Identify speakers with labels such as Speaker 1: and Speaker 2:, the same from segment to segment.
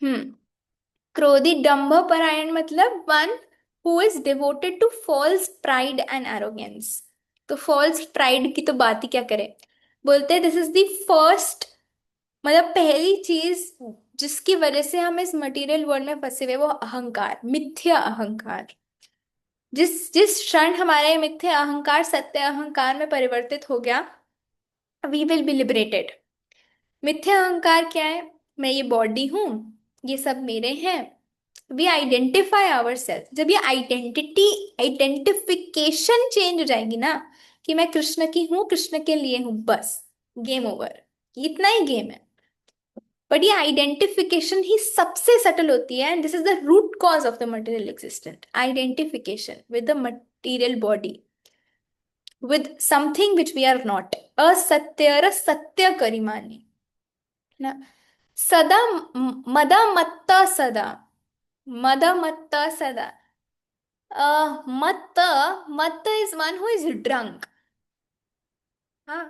Speaker 1: हम्म। क्रोधी दंभ परायण मतलब one who is devoted to false pride and arrogance. तो फॉल्स प्राइड की तो बात ही क्या करें। बोलते हैं दिस इज द फर्स्ट, मतलब पहली चीज जिसकी वजह से हम इस मटेरियल वर्ल्ड में फंसे हुए, वो अहंकार, मिथ्या अहंकार। जिस जिस क्षण हमारा ये मिथ्या अहंकार सत्य अहंकार में परिवर्तित हो गया, वी विल बी लिबरेटेड। मिथ्या अहंकार क्या है? मैं ये बॉडी हूं, ये सब मेरे हैं। We identify our self. जब ये आइडेंटिटी, आइडेंटिफिकेशन चेंज हो जाएगी ना, कि मैं कृष्ण की हूं, कृष्ण के लिए हूं, बस गेम ओवर। इतना ही गेम है। बट ये आइडेंटिफिकेशन ही सबसे सटल होती है, and this is the root cause of the material existent. Identification with the material body, with something which we are not. असत्य सत्य करिमानी ना। सदा मद मत्त सदा, मद मत्त सदा। मत्त, मत्त is one who is drunk. हाँ।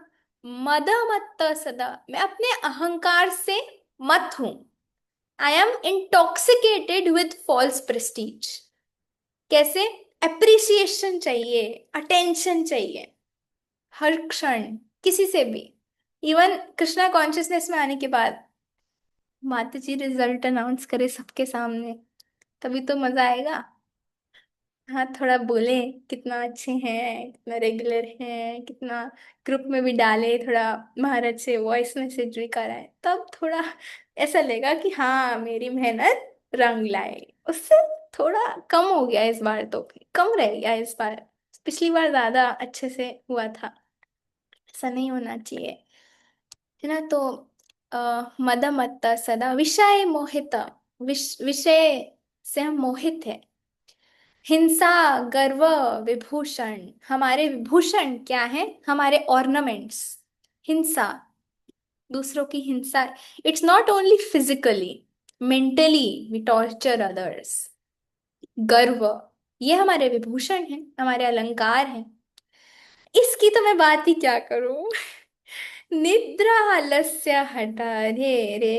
Speaker 1: मद मत्त सदा, मैं अपने अहंकार से मत हूं। I am intoxicated with false prestige. कैसे? अप्रिसिएशन चाहिए, अटेंशन चाहिए हर क्षण, किसी से भी। इवन कृष्णा कॉन्शियसनेस में आने के बाद माता जी रिजल्ट अनाउंस करे सबके सामने, तभी तो मजा आएगा। हाँ, थोड़ा बोले कितना अच्छे हैं, कितना रेगुलर हैं, कितना ग्रुप में भी डाले, थोड़ा महाराज से वॉइस मैसेज भी कराए, तब थोड़ा ऐसा लगेगा कि हाँ मेरी मेहनत रंग लाए। उससे थोड़ा कम हो गया इस बार, तो कम रह गया इस बार। पिछली बार ज्यादा अच्छे से हुआ था। ऐसा नहीं होना चाहिए, है ना। तो मद मत्त सदा विषय मोहित, विषय से हम मोहित है। हिंसा गर्व विभूषण, हमारे विभूषण क्या है? हमारे ऑर्नामेंट्स। हिंसा, दूसरों की हिंसा। It's not only physically, mentally we torture others. गर्व, ये हमारे विभूषण हैं, हमारे अलंकार हैं। इसकी तो मैं बात ही क्या करूं। निद्रा आलस्य हटा रे रे।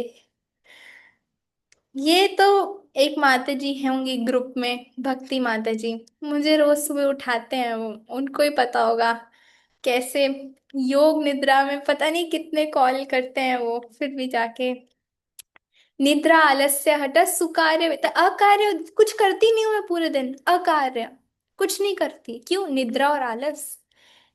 Speaker 1: ये तो एक माता जी होंगी ग्रुप में, भक्ति माता जी। मुझे रोज सुबह उठाते हैं वो, उनको ही पता होगा कैसे। योग निद्रा में पता नहीं कितने कॉल करते हैं वो, फिर भी जाके निद्रा आलस्य हटा सुकार्य अकार्य कुछ करती नहीं हूं मैं पूरे दिन, अकार्य कुछ नहीं करती। क्यों? निद्रा और आलस।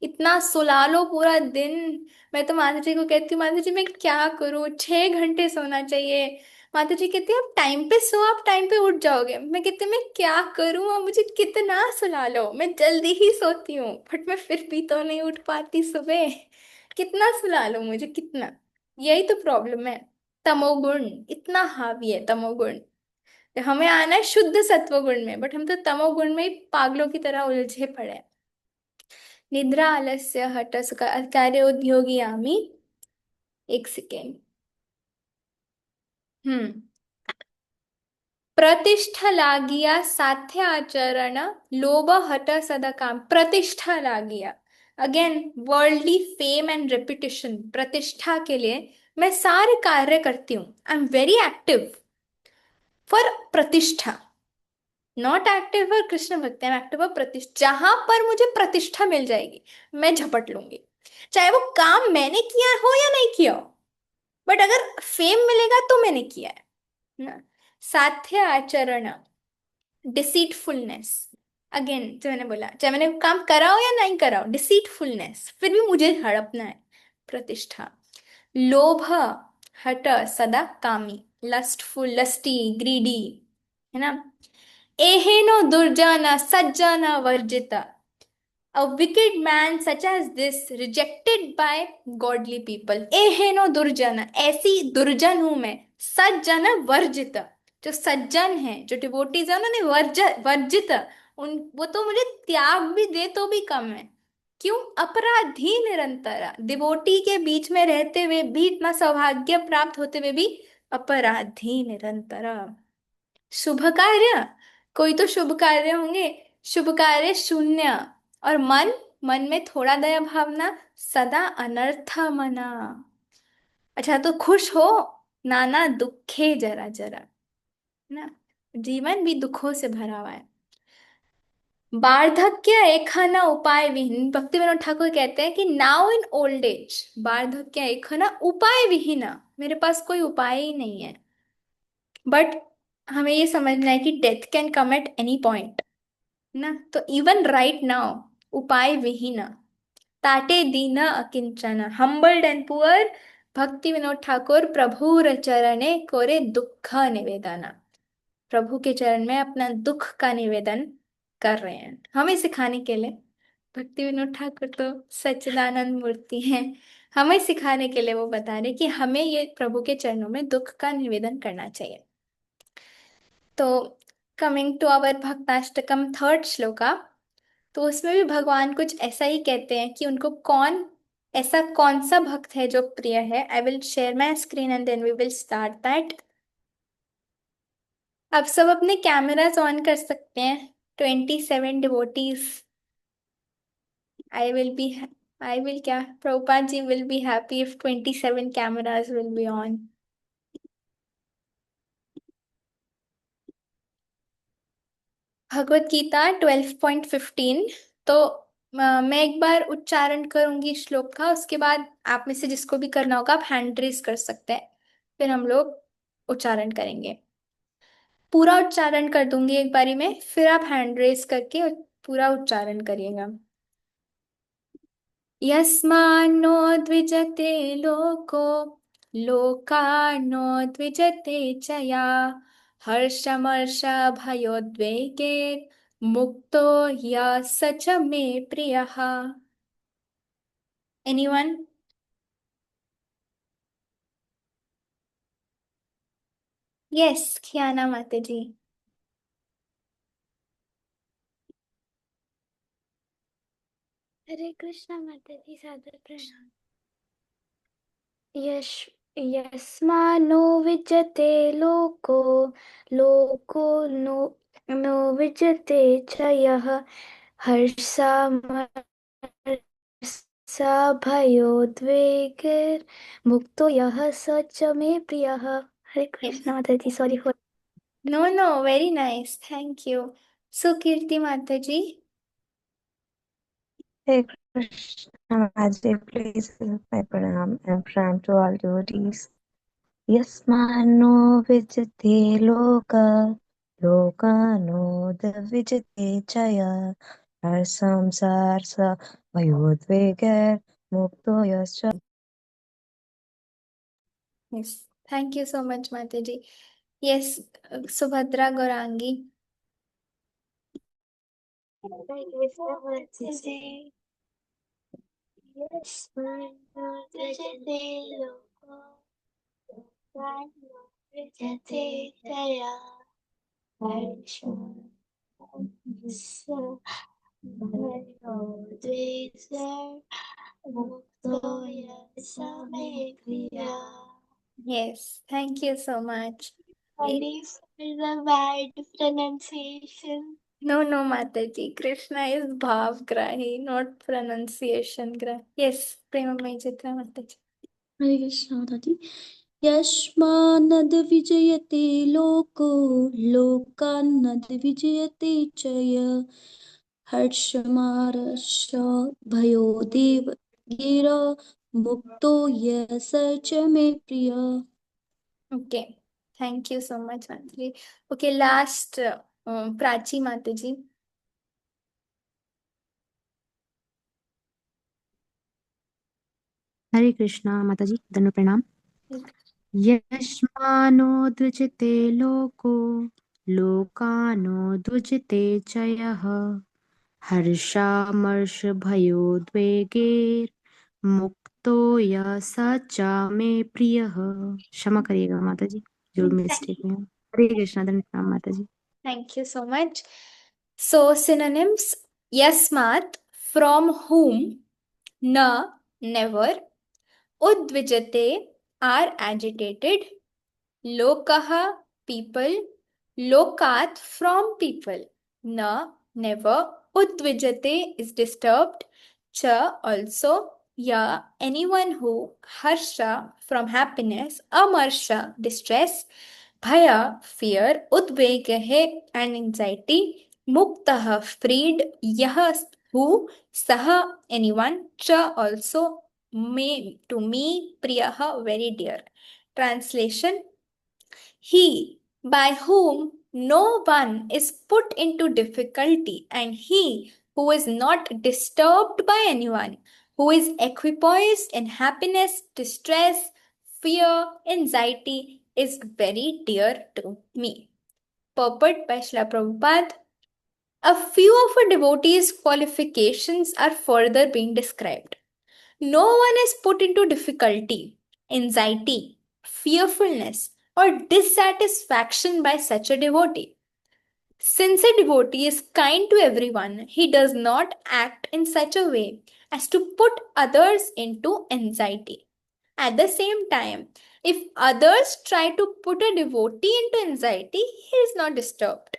Speaker 1: इतना सुला लो पूरा दिन। मैं तो माता जी को कहती हूँ, माता जी मैं क्या करूँ, 6 घंटे सोना चाहिए। माता जी कहती है आप टाइम पे सो, आप टाइम पे उठ जाओगे। मैं कहती हूँ मैं क्या करूँ, अब मुझे कितना सुला लो, मैं जल्दी ही सोती हूँ बट मैं फिर भी तो नहीं उठ पाती सुबह। कितना सुला लो मुझे, कितना। यही तो प्रॉब्लम है। तमोगुण इतना हावी है, तमोगुण। हमें आना है शुद्ध सत्वगुण में, बट हम तो तमोगुण में ही पागलों की तरह उलझे पड़े हैं। निद्रा आलस्य हठस कार्य उद्योगी आमी। एक सेकेंड। हम्म। प्रतिष्ठा लागिया साध्य आचरण, लोभ हट सदा काम। प्रतिष्ठा लागिया, again worldly fame and reputation. प्रतिष्ठा के लिए मैं सारे कार्य करती हूँ, I am very active for प्रतिष्ठा। नॉट एक्टिव फॉर कृष्ण भक्ति, आई एम एक्टिव फॉर प्रतिष्ठा। जहां पर मुझे प्रतिष्ठा मिल जाएगी मैं झपट लूंगी, चाहे वो काम मैंने किया हो या नहीं किया हो। बट अगर फेम मिलेगा तो मैंने किया है ना। साध्य आचरण, डिसीटफुलनेस। अगेन जो मैंने बोला, चाहे मैंने काम करा हो या नहीं करा हो, डिसीटफुलनेस, फिर भी मुझे हड़पना है। प्रतिष्ठा। लोभ हट सदा कामी, लस्टफुल, लस्टी, ग्रीडी, है ना। एहेनो दुर्जन सज्जन वर्जित, a wicked man such as this rejected by godly people। एहेनो दुर्जन, ऐसी दुर्जन हूं मैं। सज्जन वर्जित, जो सज्जन है, जो डिवोटीज है, उन्होंने वर्जित, उन वो तो मुझे त्याग भी दे तो भी कम है। क्यों? अपराधी निरंतर, डिवोटी के बीच में रहते हुए भी, इतना सौभाग्य प्राप्त होते हुए भी अपराधी निरंतर। शुभ कार्य, कोई तो शुभ कार्य होंगे, शुभ कार्य शून्य। और मन, मन में थोड़ा दया भावना, सदा अनर्थ मना। अच्छा तो खुश हो, नाना दुखे जरा जरा। ना, जीवन भी दुखों से भरा हुआ है। वार्धक्य एखन उपाय विहीन, भक्ति विनोद ठाकुर कहते हैं कि नाउ इन ओल्ड एज वार्धक्य एखन उपाय विहीन, मेरे पास कोई उपाय ही नहीं है। बट हमें ये समझना है कि death can come at any point ना, तो इवन राइट नाउ उपाय विहीन ताटे दीन अकिंचन, हम्बल्ड एंड पुअर, भक्ति विनोद ठाकुर प्रभुर चरणे कोरे दुख निवेदन, प्रभु के चरण में अपना दुख का निवेदन कर रहे हैं हमें सिखाने के लिए। भक्ति विनोद ठाकुर तो सच्चिदानंद मूर्ति हैं, हमें सिखाने के लिए वो बता रहे कि हमें ये प्रभु के चरणों में दुख का निवेदन करना चाहिए। तो coming to our Bhaktashtakam third shloka, तो उसमें भी भगवान कुछ ऐसा ही कहते हैं कि उनको ऐसा कौन सा भक्त है जो प्रिय है। I will share my screen and then we will start that. आप सब अपने कैमरास ऑन कर सकते हैं। 27 devotees. I will be I will क्या, Prabhupada ji will be happy if 27 cameras will be on. Bhagavad Gita 12.15। तो मैं एक बार उच्चारण करूंगी श्लोक का, उसके बाद आप में से जिसको भी करना होगा आप हैंड रेज कर सकते हैं, फिर हम लोग उच्चारण करेंगे। पूरा उच्चारण कर दूंगी एक बारी में, फिर आप हैंड रेज करके पूरा उच्चारण करिएगा। यस्मान्नो द्विजते लोको लोकानो द्विजते च या हर्षमर्ष भयोद्वेगे मुक्तो य स च मे प्रियः। एनीवन? यस, खियाना माते जी।
Speaker 2: हरे कृष्णा माता जी, सादर प्रणाम। यश यस्मानो विजते लोको लोको नो नो विजते च यः हर्षामर्षा भयोद्वेगैर्मुक्तो यः स च मे प्रियः। हरे
Speaker 1: यस,
Speaker 2: कृष्णा माता जी, sorry for.
Speaker 1: No no, very nice, thank you. Sukirti माता जी।
Speaker 3: Hey Krishna, Master, please accept my pranam and pranam to all devotees. Yasmano vijate loka, lokano vijate chaya, harsam sarsa vayodvegar, mukto yascha.
Speaker 1: Yes, thank you so much माता जी। Yes, Subhadra Gaurangi.
Speaker 2: हरे कृष्णा माता जी। यस्मान्नो विजते लोको लोकानो विजते जया हर्षो मुक्तो यस्य मे प्रिया।
Speaker 1: Yes, thank you so much.
Speaker 2: Sorry for the bad pronunciation.
Speaker 1: No no माता जी, Krishna is भावग्राही नॉट प्रोनाउंसिएशन ग्राही। यस, प्रेममयी चित्रा माता जी।
Speaker 4: हरे कृष्ण माता जी। यस्मान्नद् विजयते लोको लोकान्नद् विजयते च यः हर्षमार्ष भयोदेव गिरा मुक्तो यः स च मे प्रियः।
Speaker 1: Okay, thank you so much माता जी। ओके, लास्ट प्राची माता जी।
Speaker 5: हरे कृष्णा माता जी, दंड प्रणाम। यस्मानो द्विजते लोको लोकानो द्विजते च यः हर्षामर्षभयोद्वेगैर्मुक्तो यः स च मे प्रियः। क्षमा करिएगा माता जी, जो मिस्टेक है। हरे कृष्णा, दंड प्रणाम माता जी।
Speaker 1: Thank you so much. So synonyms: यस्मात्, फ्रॉम whom, न, never, उद्विजते, are agitated, लोकः, people, लोकात्, from people, न, never, उद्विजते is disturbed, च, also, या, anyone who, हर्षा from happiness, अमर्षा distress, भय फियर, उद्वेग है एंड एंजाइटी, मुक्तः फ्रीड, यह हु सह एनीवन, च ऑल्सो मे टू मी प्रियः very dear. Translation: he by whom no one is put into difficulty, and he who is not disturbed by anyone, who is equipoised in happiness, distress, fear, anxiety, is very dear to me. Purport by Srila Prabhupada. A few of a devotee's qualifications are further being described. No one is put into difficulty, anxiety, fearfulness, or dissatisfaction by such a devotee. Since a devotee is kind to everyone, he does not act in such a way as to put others into anxiety. At the same time, if others try to put a devotee into anxiety, he is not disturbed.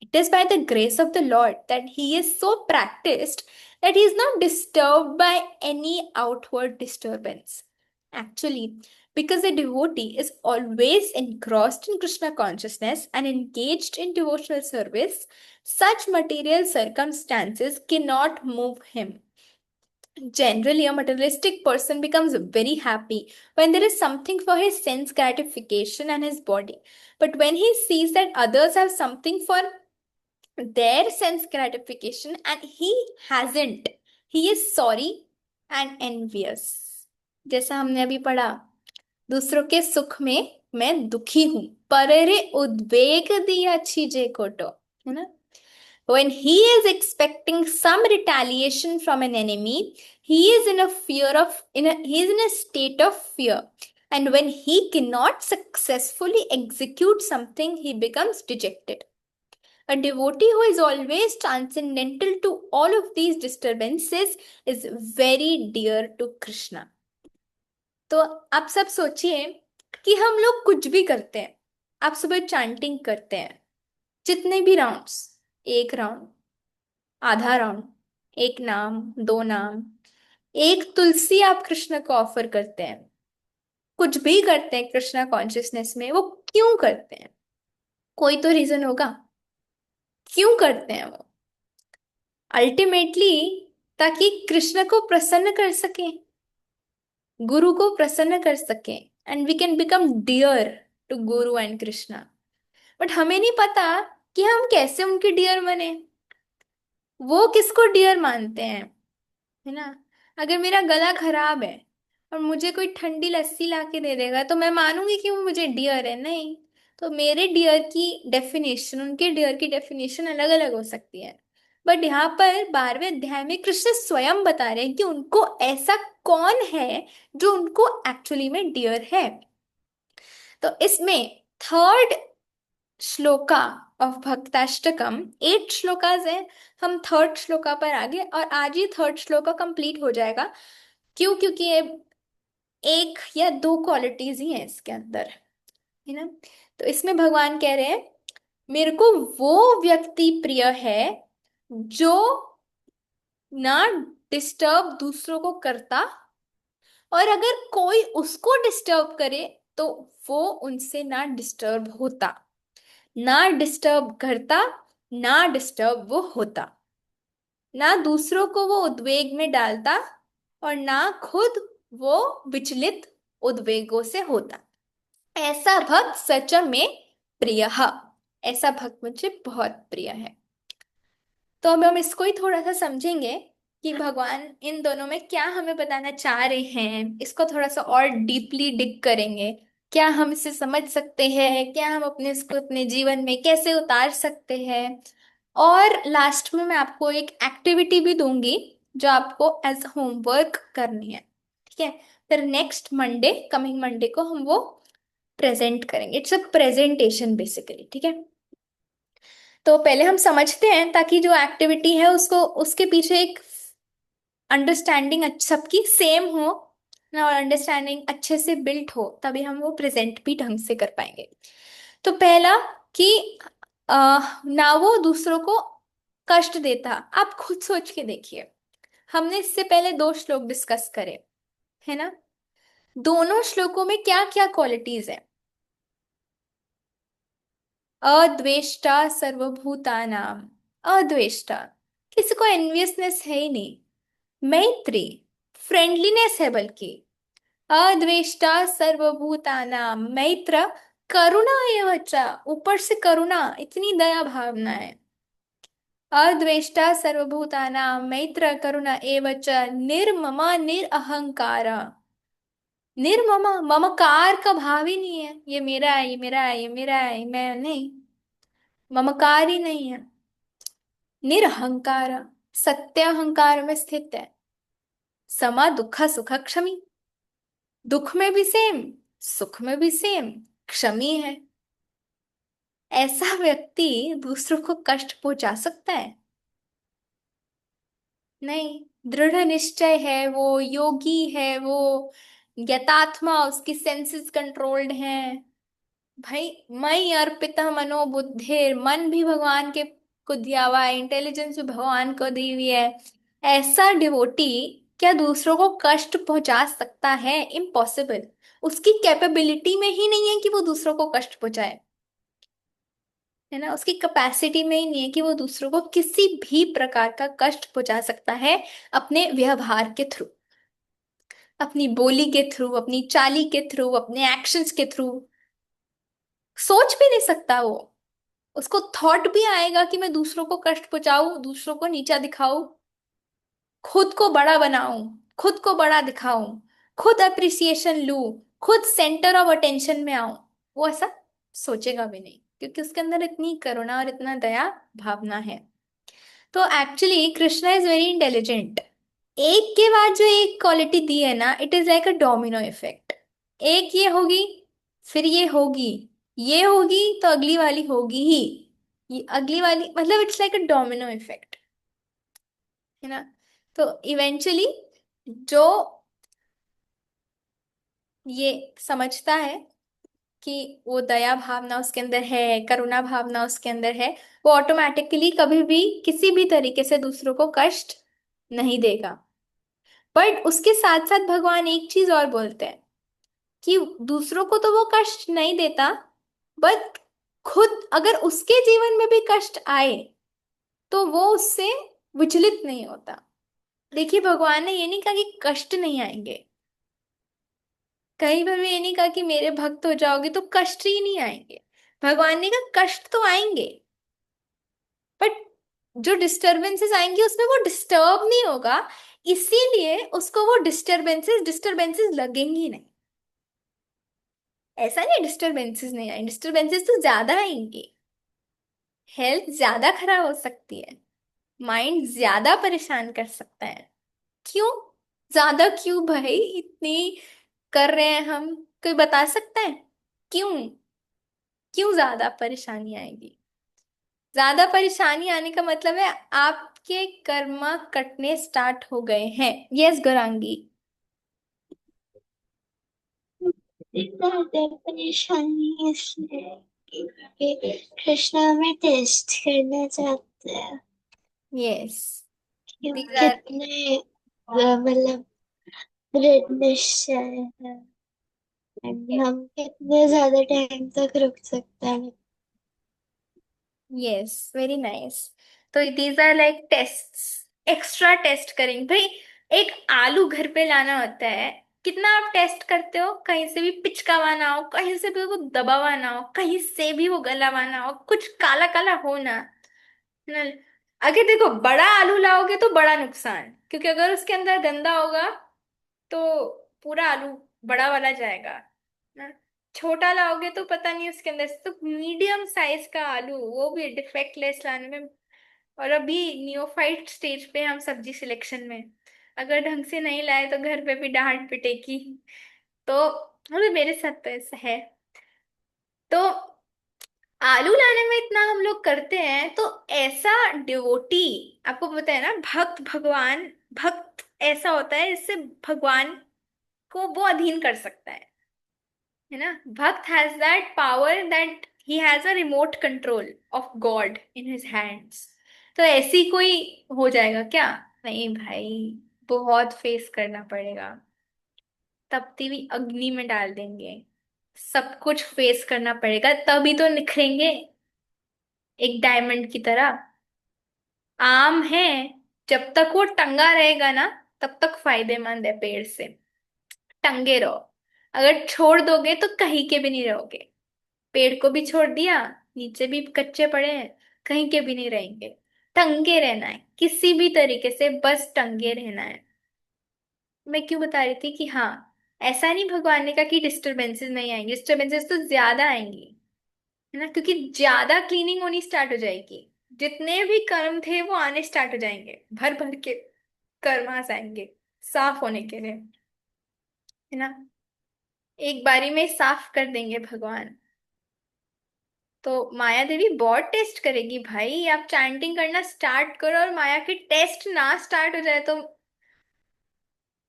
Speaker 1: It is by the grace of the Lord that he is so practiced that he is not disturbed by any outward disturbance. Actually, because a devotee is always engrossed in Krishna consciousness and engaged in devotional service, such material circumstances cannot move him. Generally, a materialistic person becomes very happy when there is something for his sense gratification and his body. But when he sees that others have something for their sense gratification and he hasn't, he is sorry and envious. जैसा हमने अभी पढ़ा, दूसरों के सुख में मैं दुखी हूं, परेरे उद्वेग दिया छीजे कोटो, है ना? When he is expecting some retaliation from an enemy, he is in a he is in a state of fear. And when he cannot successfully execute something, he becomes dejected. A devotee who is always transcendental to all of these disturbances is very dear to Krishna. तो आप सब सोचिए कि हम लोग कुछ भी करते हैं, आप सुबह चांटिंग करते हैं, जितने भी राउंड्स, एक राउंड, आधा राउंड, एक नाम, दो नाम, एक तुलसी आप कृष्ण को ऑफर करते हैं, कुछ भी करते हैं कृष्णा कॉन्शियसनेस में, वो क्यों करते हैं? कोई तो रीजन होगा क्यों करते हैं वो। अल्टीमेटली ताकि कृष्ण को प्रसन्न कर सके, गुरु को प्रसन्न कर सके, and we can become dear to guru and Krishna. But हमें नहीं पता कि हम कैसे उनके डियर बने, वो किसको डियर मानते हैं, है ना? अगर मेरा गला खराब है और मुझे कोई ठंडी लस्सी ला के दे देगा तो मैं मानूंगी कि वो मुझे डियर है? नहीं। तो मेरे डियर की डेफिनेशन, उनके डियर की डेफिनेशन अलग अलग हो सकती है। बट यहाँ पर 12वें अध्याय में कृष्ण स्वयं बता रहे हैं कि उनको ऐसा कौन है जो उनको एक्चुअली में डियर है। तो इसमें थर्ड श्लोका ऑफ भक्ताष्टकम, 8 श्लोकाज है, हम थर्ड श्लोका पर आगे, और आज ही थर्ड श्लोका कंप्लीट हो जाएगा। क्यों? क्योंकि ये एक या दो क्वालिटीज ही हैं इसके अंदर, है ना? तो इसमें भगवान कह रहे हैं मेरे को वो व्यक्ति प्रिय है जो ना डिस्टर्ब दूसरों को करता, और अगर कोई उसको डिस्टर्ब करे तो वो उनसे ना डिस्टर्ब होता, ना डिस्टर्ब करता, ना डिस्टर्ब वो होता, ना दूसरों को वो उद्वेग में डालता, और ना खुद वो विचलित उद्वेगों से होता। ऐसा भक्त सच में प्रिय, ऐसा भक्त मुझे बहुत प्रिय है। तो अब हम इसको ही थोड़ा सा समझेंगे कि भगवान इन दोनों में क्या हमें बताना चाह रहे हैं, इसको थोड़ा सा और डीपली डिग करेंगे। क्या हम इसे समझ सकते हैं, क्या हम अपने इसको अपने जीवन में कैसे उतार सकते हैं, और लास्ट में मैं आपको एक एक्टिविटी भी दूंगी जो आपको एज होमवर्क करनी है, ठीक है? फिर नेक्स्ट मंडे, कमिंग मंडे को हम वो प्रेजेंट करेंगे। इट्स अ प्रेजेंटेशन बेसिकली, ठीक है? तो पहले हम समझते हैं ताकि जो एक्टिविटी है उसको, उसके पीछे एक अंडरस्टैंडिंग सबकी सेम हो ना, और अंडरस्टैंडिंग अच्छे से बिल्ट हो, तभी हम वो प्रेजेंट भी ढंग से कर पाएंगे। तो पहला कि ना वो दूसरों को कष्ट देता। आप खुद सोच के देखिए, हमने इससे पहले 2 श्लोक डिस्कस करे, है ना? दोनों श्लोकों में क्या क्या क्वालिटीज है? अद्वेष्टा सर्वभूतानाम, अद्वेष्टा, किसी को एनवियसनेस है ही नहीं, मैत्री, फ्रेंडलीनेस है बल्कि, अद्वेष्टा सर्वभूतानाम मैत्र, करुणा एव च, ऊपर से करुणा, इतनी दया भावना है। अद्वेष्टा सर्वभूतानां मैत्र करुण एव च निर्मम निरअहंकार, निर्मम, ममकार का भाव ही नहीं है, ये मेरा है, ये मेरा है, ये मेरा है, मैं नहीं, ममकार ही नहीं है। निरहंकार, सत्य अहंकार में स्थित है। समा दुख सुख क्षमी, दुख में भी सेम, सुख में भी सेम, क्षमी है। ऐसा व्यक्ति दूसरों को कष्ट पहुंचा सकता है? नहीं। दृढ़ निश्चय है वो, योगी है वो, यतात्मा, उसकी सेंसेस कंट्रोल्ड हैं। भाई, मई अर्पित मनो बुद्धिर, मन भी भगवान के को दिया हुआ है, इंटेलिजेंस भी भगवान को दी हुई है। ऐसा डिवोटी क्या दूसरों को कष्ट पहुंचा सकता है? इम्पॉसिबल। उसकी कैपेबिलिटी में ही नहीं है कि वो दूसरों को कष्ट पहुंचाए, है ना, उसकी कैपेसिटी में ही नहीं है कि वो दूसरों को किसी भी प्रकार का कष्ट पहुंचा सकता है अपने व्यवहार के थ्रू, अपनी बोली के थ्रू, अपनी चाली के थ्रू, अपने एक्शंस के थ्रू। सोच भी नहीं सकता वो, उसको थॉट भी आएगा कि मैं दूसरों को कष्ट पहुंचाऊं, दूसरों को नीचा दिखाऊं, खुद को बड़ा बनाऊं, खुद को बड़ा दिखाऊं, खुद अप्रिसिएशन लूं, खुद सेंटर ऑफ अटेंशन में आऊं, वो ऐसा सोचेगा भी नहीं, क्योंकि उसके अंदर इतनी करुणा और इतना दया भावना है। तो actually Krishna is very intelligent. एक के बाद जो एक क्वालिटी दी है ना, it is like a domino effect. एक ये होगी, फिर ये होगी, ये होगी तो अगली वाली होगी ही, ये अगली वाली, मतलब it's like a domino effect, है ना। तो इवेंचुअली जो ये समझता है कि वो दया भावना उसके अंदर है, करुणा भावना उसके अंदर है, वो ऑटोमेटिकली कभी भी किसी भी तरीके से दूसरों को कष्ट नहीं देगा। बट उसके साथ साथ भगवान एक चीज और बोलते हैं कि दूसरों को तो वो कष्ट नहीं देता, बट खुद अगर उसके जीवन में भी कष्ट आए तो वो उससे विचलित नहीं होता। देखिए, भगवान ने ये नहीं कहा कि कष्ट नहीं आएंगे, कहीं पर भी ये नहीं कहा कि मेरे भक्त हो जाओगे तो कष्ट ही नहीं आएंगे। भगवान ने कहा कष्ट तो आएंगे, बट जो डिस्टरबेंसेस आएंगे उसमें वो डिस्टर्ब नहीं होगा, इसीलिए उसको वो डिस्टरबेंसेस डिस्टरबेंसेस लगेंगी नहीं। ऐसा नहीं डिस्टरबेंसेस नहीं आए, डिस्टरबेंसेस तो ज्यादा आएंगे, हेल्थ ज्यादा खराब हो सकती है, माइंड ज्यादा परेशान कर सकता है। क्यों? ज्यादा क्यों भाई, इतनी कर रहे हैं हम, कोई बता सकता है क्यों? क्यों ज्यादा परेशानी आएगी? ज्यादा परेशानी आने का मतलब है आपके कर्म कटने स्टार्ट हो गए हैं। यस गौरांगी।
Speaker 2: ज्यादा परेशानी इसलिए क्योंकि कृष्णा में टेस्ट करना चाहते हैं
Speaker 1: यस,
Speaker 2: कि हम
Speaker 1: दीज आर,
Speaker 2: कितने मतलब दृढ़ निश्चय है, हम कितने ज्यादा टाइम तक रुक सकते हैं।
Speaker 1: Yes, very nice. तो these are like tests, extra test करेंगे भाई। एक आलू घर पे लाना होता है, कितना आप टेस्ट करते हो, कहीं से भी पिचकावाना हो, कहीं से भी वो दबावाना हो, कहीं से भी वो गलावाना हो, कुछ काला काला हो ना, है ना। अगर देखो, बड़ा आलू लाओगे तो बड़ा नुकसान, क्योंकि अगर उसके अंदर गंदा होगा तो पूरा आलू बड़ा वाला जाएगा ना। छोटा लाओगे तो पता नहीं उसके अंदर से, तो मीडियम साइज का आलू, वो भी डिफेक्टलेस लाने में। और अभी नियोफाइट स्टेज पे हम सब्जी सिलेक्शन में, अगर ढंग से नहीं लाए तो घर पे भी डांट पिटेगी। तो मतलब मेरे साथ तो ऐसा है। तो आलू लाने में इतना हम लोग करते हैं, तो ऐसा डिवोटी, आपको पता है ना, भक्त भगवान, भक्त ऐसा होता है इससे भगवान को वो अधीन कर सकता है ना। भक्त has that power that he has a remote control of God in his hands. तो ऐसी कोई हो जाएगा क्या? नहीं भाई, बहुत फेस करना पड़ेगा, तपती हुई अग्नि में डाल देंगे, सब कुछ फेस करना पड़ेगा, तभी तो निखरेंगे। एक डायमंड की तरह। आम है, जब तक वो टंगा रहेगा ना तब तक फायदेमंद है पेड़ से, टंगे रहो। अगर छोड़ दोगे तो कहीं के भी नहीं रहोगे। पेड़ को भी छोड़ दिया, नीचे भी कच्चे पड़े हैं, कहीं के भी नहीं रहेंगे। टंगे रहना है किसी भी तरीके से, बस टंगे रहना है। मैं क्यों बता रही थी कि हाँ, ऐसा नहीं भगवान ने कहा कि डिस्टरबेंसेस नहीं आएंगे, डिस्टरबेंसेस तो ज्यादा आएंगी, है ना, क्योंकि ज्यादा क्लीनिंग होनी स्टार्ट हो जाएगी। जितने भी कर्म थे वो आने स्टार्ट हो जाएंगे, भर भर के कर्मास आएंगे साफ होने के लिए, है ना। एक बारी में साफ कर देंगे भगवान। तो माया देवी बहुत टेस्ट करेगी भाई। आप चैंटिंग करना स्टार्ट करो और माया के टेस्ट ना स्टार्ट हो जाए तो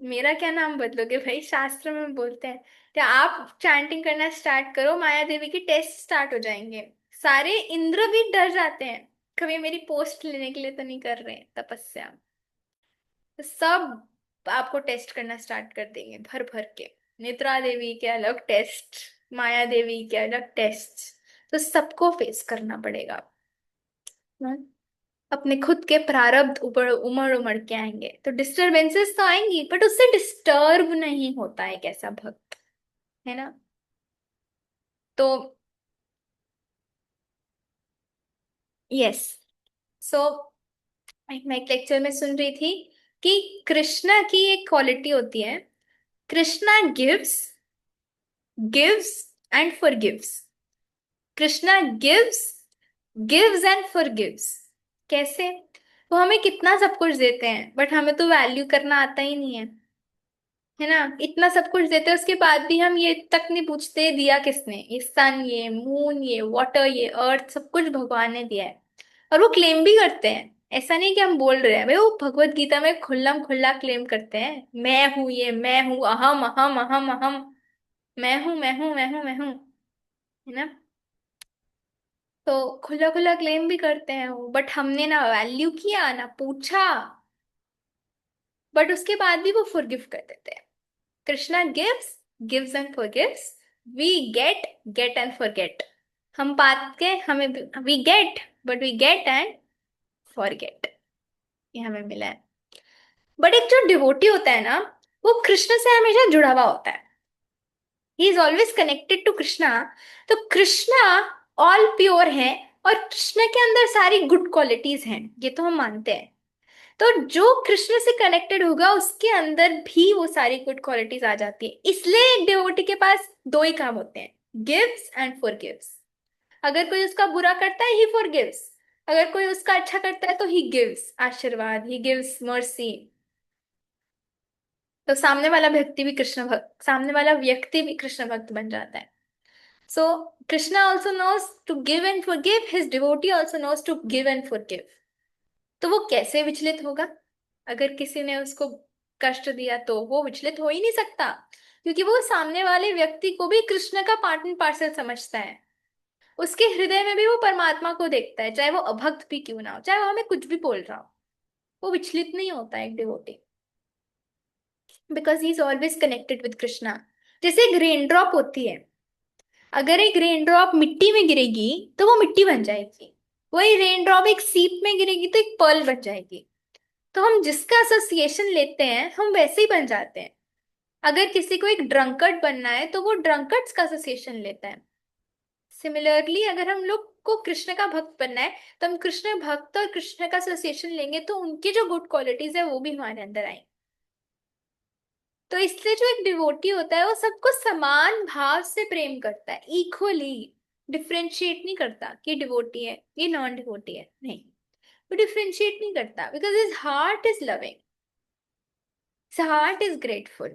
Speaker 1: मेरा क्या नाम बदलोगे भाई, शास्त्र में बोलते हैं। क्या आप चैंटिंग करना स्टार्ट करो, माया देवी के टेस्ट स्टार्ट हो जाएंगे। सारे इंद्र भी डर जाते हैं, कभी मेरी पोस्ट लेने के लिए तो नहीं कर रहे हैं तपस्या। तो सब आपको टेस्ट करना स्टार्ट कर देंगे भर भर के। निद्रा देवी के अलग टेस्ट, माया देवी के अलग टेस्ट, तो सबको फेस करना पड़ेगा। हाँ? अपने खुद के प्रारब्ध उमड़ उमड़ उमड़ के आएंगे, तो डिस्टरबेंसेस तो आएंगी, बट उससे डिस्टर्ब नहीं होता है कैसा भक्त, है ना। तो यस, सो मैं एक लेक्चर में सुन रही थी कि कृष्णा की एक क्वालिटी होती है, Krishna gives, gives and forgives. Krishna gives, gives and forgives. कैसे? वो हमें कितना सब कुछ देते हैं बट हमें तो वैल्यू करना आता ही नहीं है ना। इतना सब कुछ देते हैं उसके बाद भी हम ये तक नहीं पूछते दिया किसने। ये सन, ये मून, ये वाटर, ये अर्थ, सब कुछ भगवान ने दिया है। और वो क्लेम भी करते हैं, ऐसा नहीं कि हम बोल रहे हैं भाई, वो भगवत गीता में खुल्लम खुल्ला क्लेम करते हैं, मैं हूं, ये मैं हूं, अहम अहम अहम अहम, मैं हूं मैं हूं मैं हूं मैं हूं, है ना। तो खुला खुला क्लेम भी करते हैं वो, बट हमने ना वैल्यू किया ना पूछा, बट उसके बाद भी वो फॉरगिव कर देते हैं। Krishna gives, gives and forgives. We get, get and forget. हम पाते हमें, we get but we get and forget, ये हमें मिला है। बट एक जो डिवोटी होता है ना, वो कृष्ण से हमेशा जुड़ा हुआ होता है। He is always connected to Krishna. तो कृष्णा ऑल प्योर है, और कृष्ण के अंदर सारी गुड क्वालिटीज हैं, ये तो हम मानते हैं। तो जो कृष्ण से कनेक्टेड होगा उसके अंदर भी वो सारी गुड क्वालिटीज आ जाती है। इसलिए एक डिवोटी के पास दो ही काम होते हैं, गिव्स एंड फॉरगिव्स। अगर कोई उसका बुरा करता है ही फॉरगिव्स, अगर कोई उसका अच्छा करता है तो ही गिव्स आशीर्वाद, ही गिव्स मर्सी। तो सामने वाला व्यक्ति भी कृष्ण भक्त, सामने वाला व्यक्ति भी कृष्ण भक्त बन जाता है। So Krishna also knows to give and forgive, his devotee also knows to give and forgive. तो वो कैसे विचलित होगा? अगर किसी ने उसको कष्ट दिया तो वो विचलित हो ही नहीं सकता, क्योंकि वो सामने वाले व्यक्ति को भी कृष्ण का पार्ट एंड पार्सल समझता है। उसके हृदय में भी वो परमात्मा को देखता है, चाहे वो अभक्त भी क्यों ना हो, चाहे वो हमें कुछ भी बोल रहा हो। वो विचलित नहीं होता एक devotee, because he is always connected with Krishna. जैसे एक रेन ड्रॉप होती है, अगर एक रेन ड्रॉप मिट्टी में गिरेगी तो वो मिट्टी बन जाएगी। वही रेन ड्रॉप एक सीप में गिरेगी तो एक पर्ल बन जाएगी। तो हम जिसका एसोसिएशन लेते हैं हम वैसे ही बन जाते हैं। अगर किसी को एक ड्रंकर्ड बनना है तो वो ड्रंकर्ड्स का एसोसिएशन लेता है। सिमिलरली अगर हम लोग को कृष्ण का भक्त बनना है तो हम कृष्ण भक्त और कृष्ण का एसोसिएशन लेंगे, तो उनकी जो गुड क्वालिटीज है वो भी हमारे अंदर आएंगी। तो इसलिए जो एक डिवोटी होता है वो सबको समान भाव से प्रेम करता है, इक्वली। डिफरेंशिएट नहीं करता कि डिवोटी है ये नॉन डिवोटी है, नहीं। वो डिफरेंशिएट नहीं करता, because his heart is loving, his heart is grateful,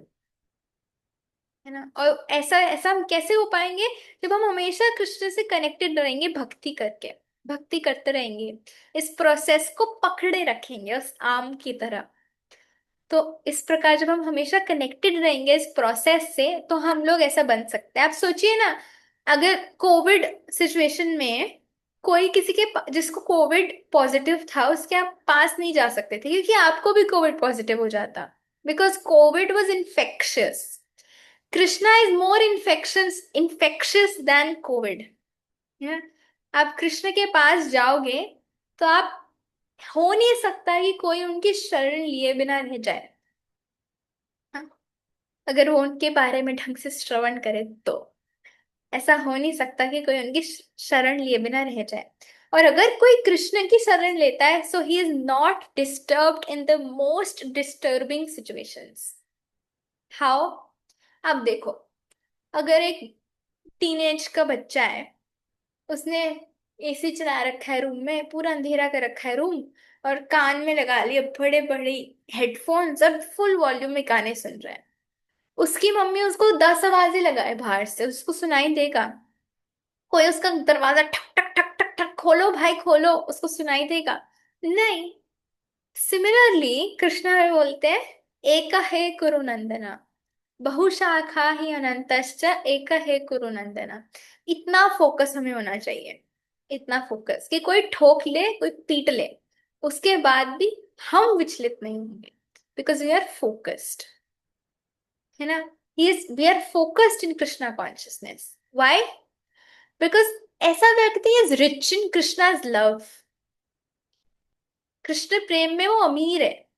Speaker 1: है ना। और ऐसा ऐसा हम कैसे हो पाएंगे? जब हम हमेशा कृष्ण से कनेक्टेड रहेंगे, भक्ति करके, भक्ति करते रहेंगे, इस प्रोसेस को पकड़े रखेंगे उस आम की तरह। तो इस प्रकार जब हम हमेशा कनेक्टेड रहेंगे इस प्रोसेस से, तो हम लोग ऐसा बन सकते हैं। आप सोचिए ना, अगर कोविड सिचुएशन में कोई किसी के जिसको कोविड पॉजिटिव था उसके आप पास नहीं जा सकते थे, क्योंकि आपको भी कोविड पॉजिटिव हो जाता, because Covid was infectious. Krishna is more infectious than COVID. Yeah. आप कृष्ण के पास जाओगे तो आप हो नहीं सकता कि कोई उनकी शरण लिए बिना रह जाए। हाँ? अगर वो उनके बारे में ढंग से श्रवण करे तो ऐसा हो नहीं सकता कि कोई उनकी शरण लिए बिना रह जाए। और अगर कोई कृष्ण की शरण लेता है so he is not disturbed in the most disturbing situations. How? आप देखो, अगर एक टीनेज का बच्चा है, उसने एसी चला रखा है, रूम में पूरा अंधेरा कर रखा है रूम, और कान में लगा लिए बड़े बड़े हेडफोन्स और फुल वॉल्यूम में गाने सुन रहा है। उसकी मम्मी उसको 10 आवाजें लगाए बाहर से, उसको सुनाई देगा? कोई उसका दरवाजा ठक ठक ठक ठक ठक, खोलो भाई खोलो, उसको सुनाई देगा? नहीं। सिमिलरली कृष्णा में बोलते हैं एक हे कुरु नंदना बहुशाखा ही अनंतश्च एक हे कुरु नंदना। इतना फोकस हमें होना चाहिए, इतना फोकस कि कोई ठोक ले कोई पीट ले, उसके बाद भी हम विचलित नहीं होंगे, बिकॉज वी आर फोकस्ड, है ना। We are focused in Krishna consciousness. Why? Because ऐसा व्यक्ति is rich in Krishna's love. Krishna प्रेम में वो अमीर है।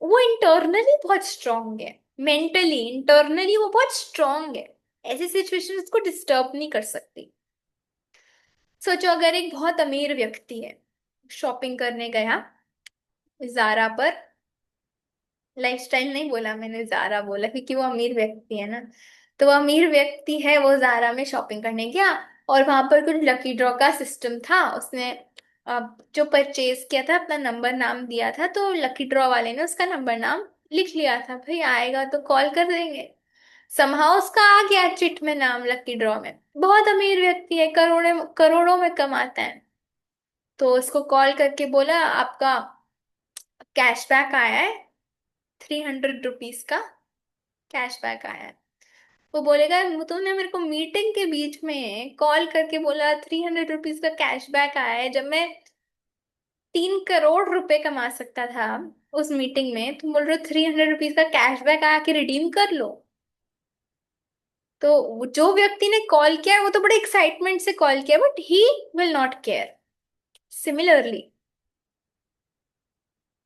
Speaker 1: वो इंटरनली बहुत स्ट्रांग है, मेंटली इंटरनली वो बहुत स्ट्रांग है। ऐसी सिचुएशन उसको डिस्टर्ब नहीं कर सकती। सोचो अगर एक बहुत अमीर व्यक्ति है, शॉपिंग करने गया जारा पर, लाइफस्टाइल नहीं बोला मैंने, जारा बोला क्योंकि वो अमीर व्यक्ति है ना। तो वो अमीर व्यक्ति है, वो जारा में शॉपिंग करने गया, और वहां पर कुछ लकी ड्रॉ का सिस्टम था। उसने जो परचेज किया था अपना नंबर नाम दिया था, तो लकी ड्रॉ वाले ने उसका नंबर नाम लिख लिया था, भाई आएगा तो कॉल कर देंगे। समहाउ उसका आ गया चिट में नाम लकी ड्रॉ में। बहुत अमीर व्यक्ति है, करोड़ों करोड़ों में कमाता है। तो उसको कॉल करके बोला आपका कैशबैक आया है, 300 रुपीज का कैशबैक आया है। वो बोलेगा तुमने मेरे को मीटिंग के बीच में कॉल करके बोला 300 रुपीज का कैशबैक आया है, जब मैं 3 करोड़ रुपए कमा सकता था उस मीटिंग में, तुम बोल रहे हो 300 रुपीज का कैशबैक आके रिडीम कर लो। तो जो व्यक्ति ने कॉल किया वो तो बड़े एक्साइटमेंट से कॉल किया, but he will not care. Similarly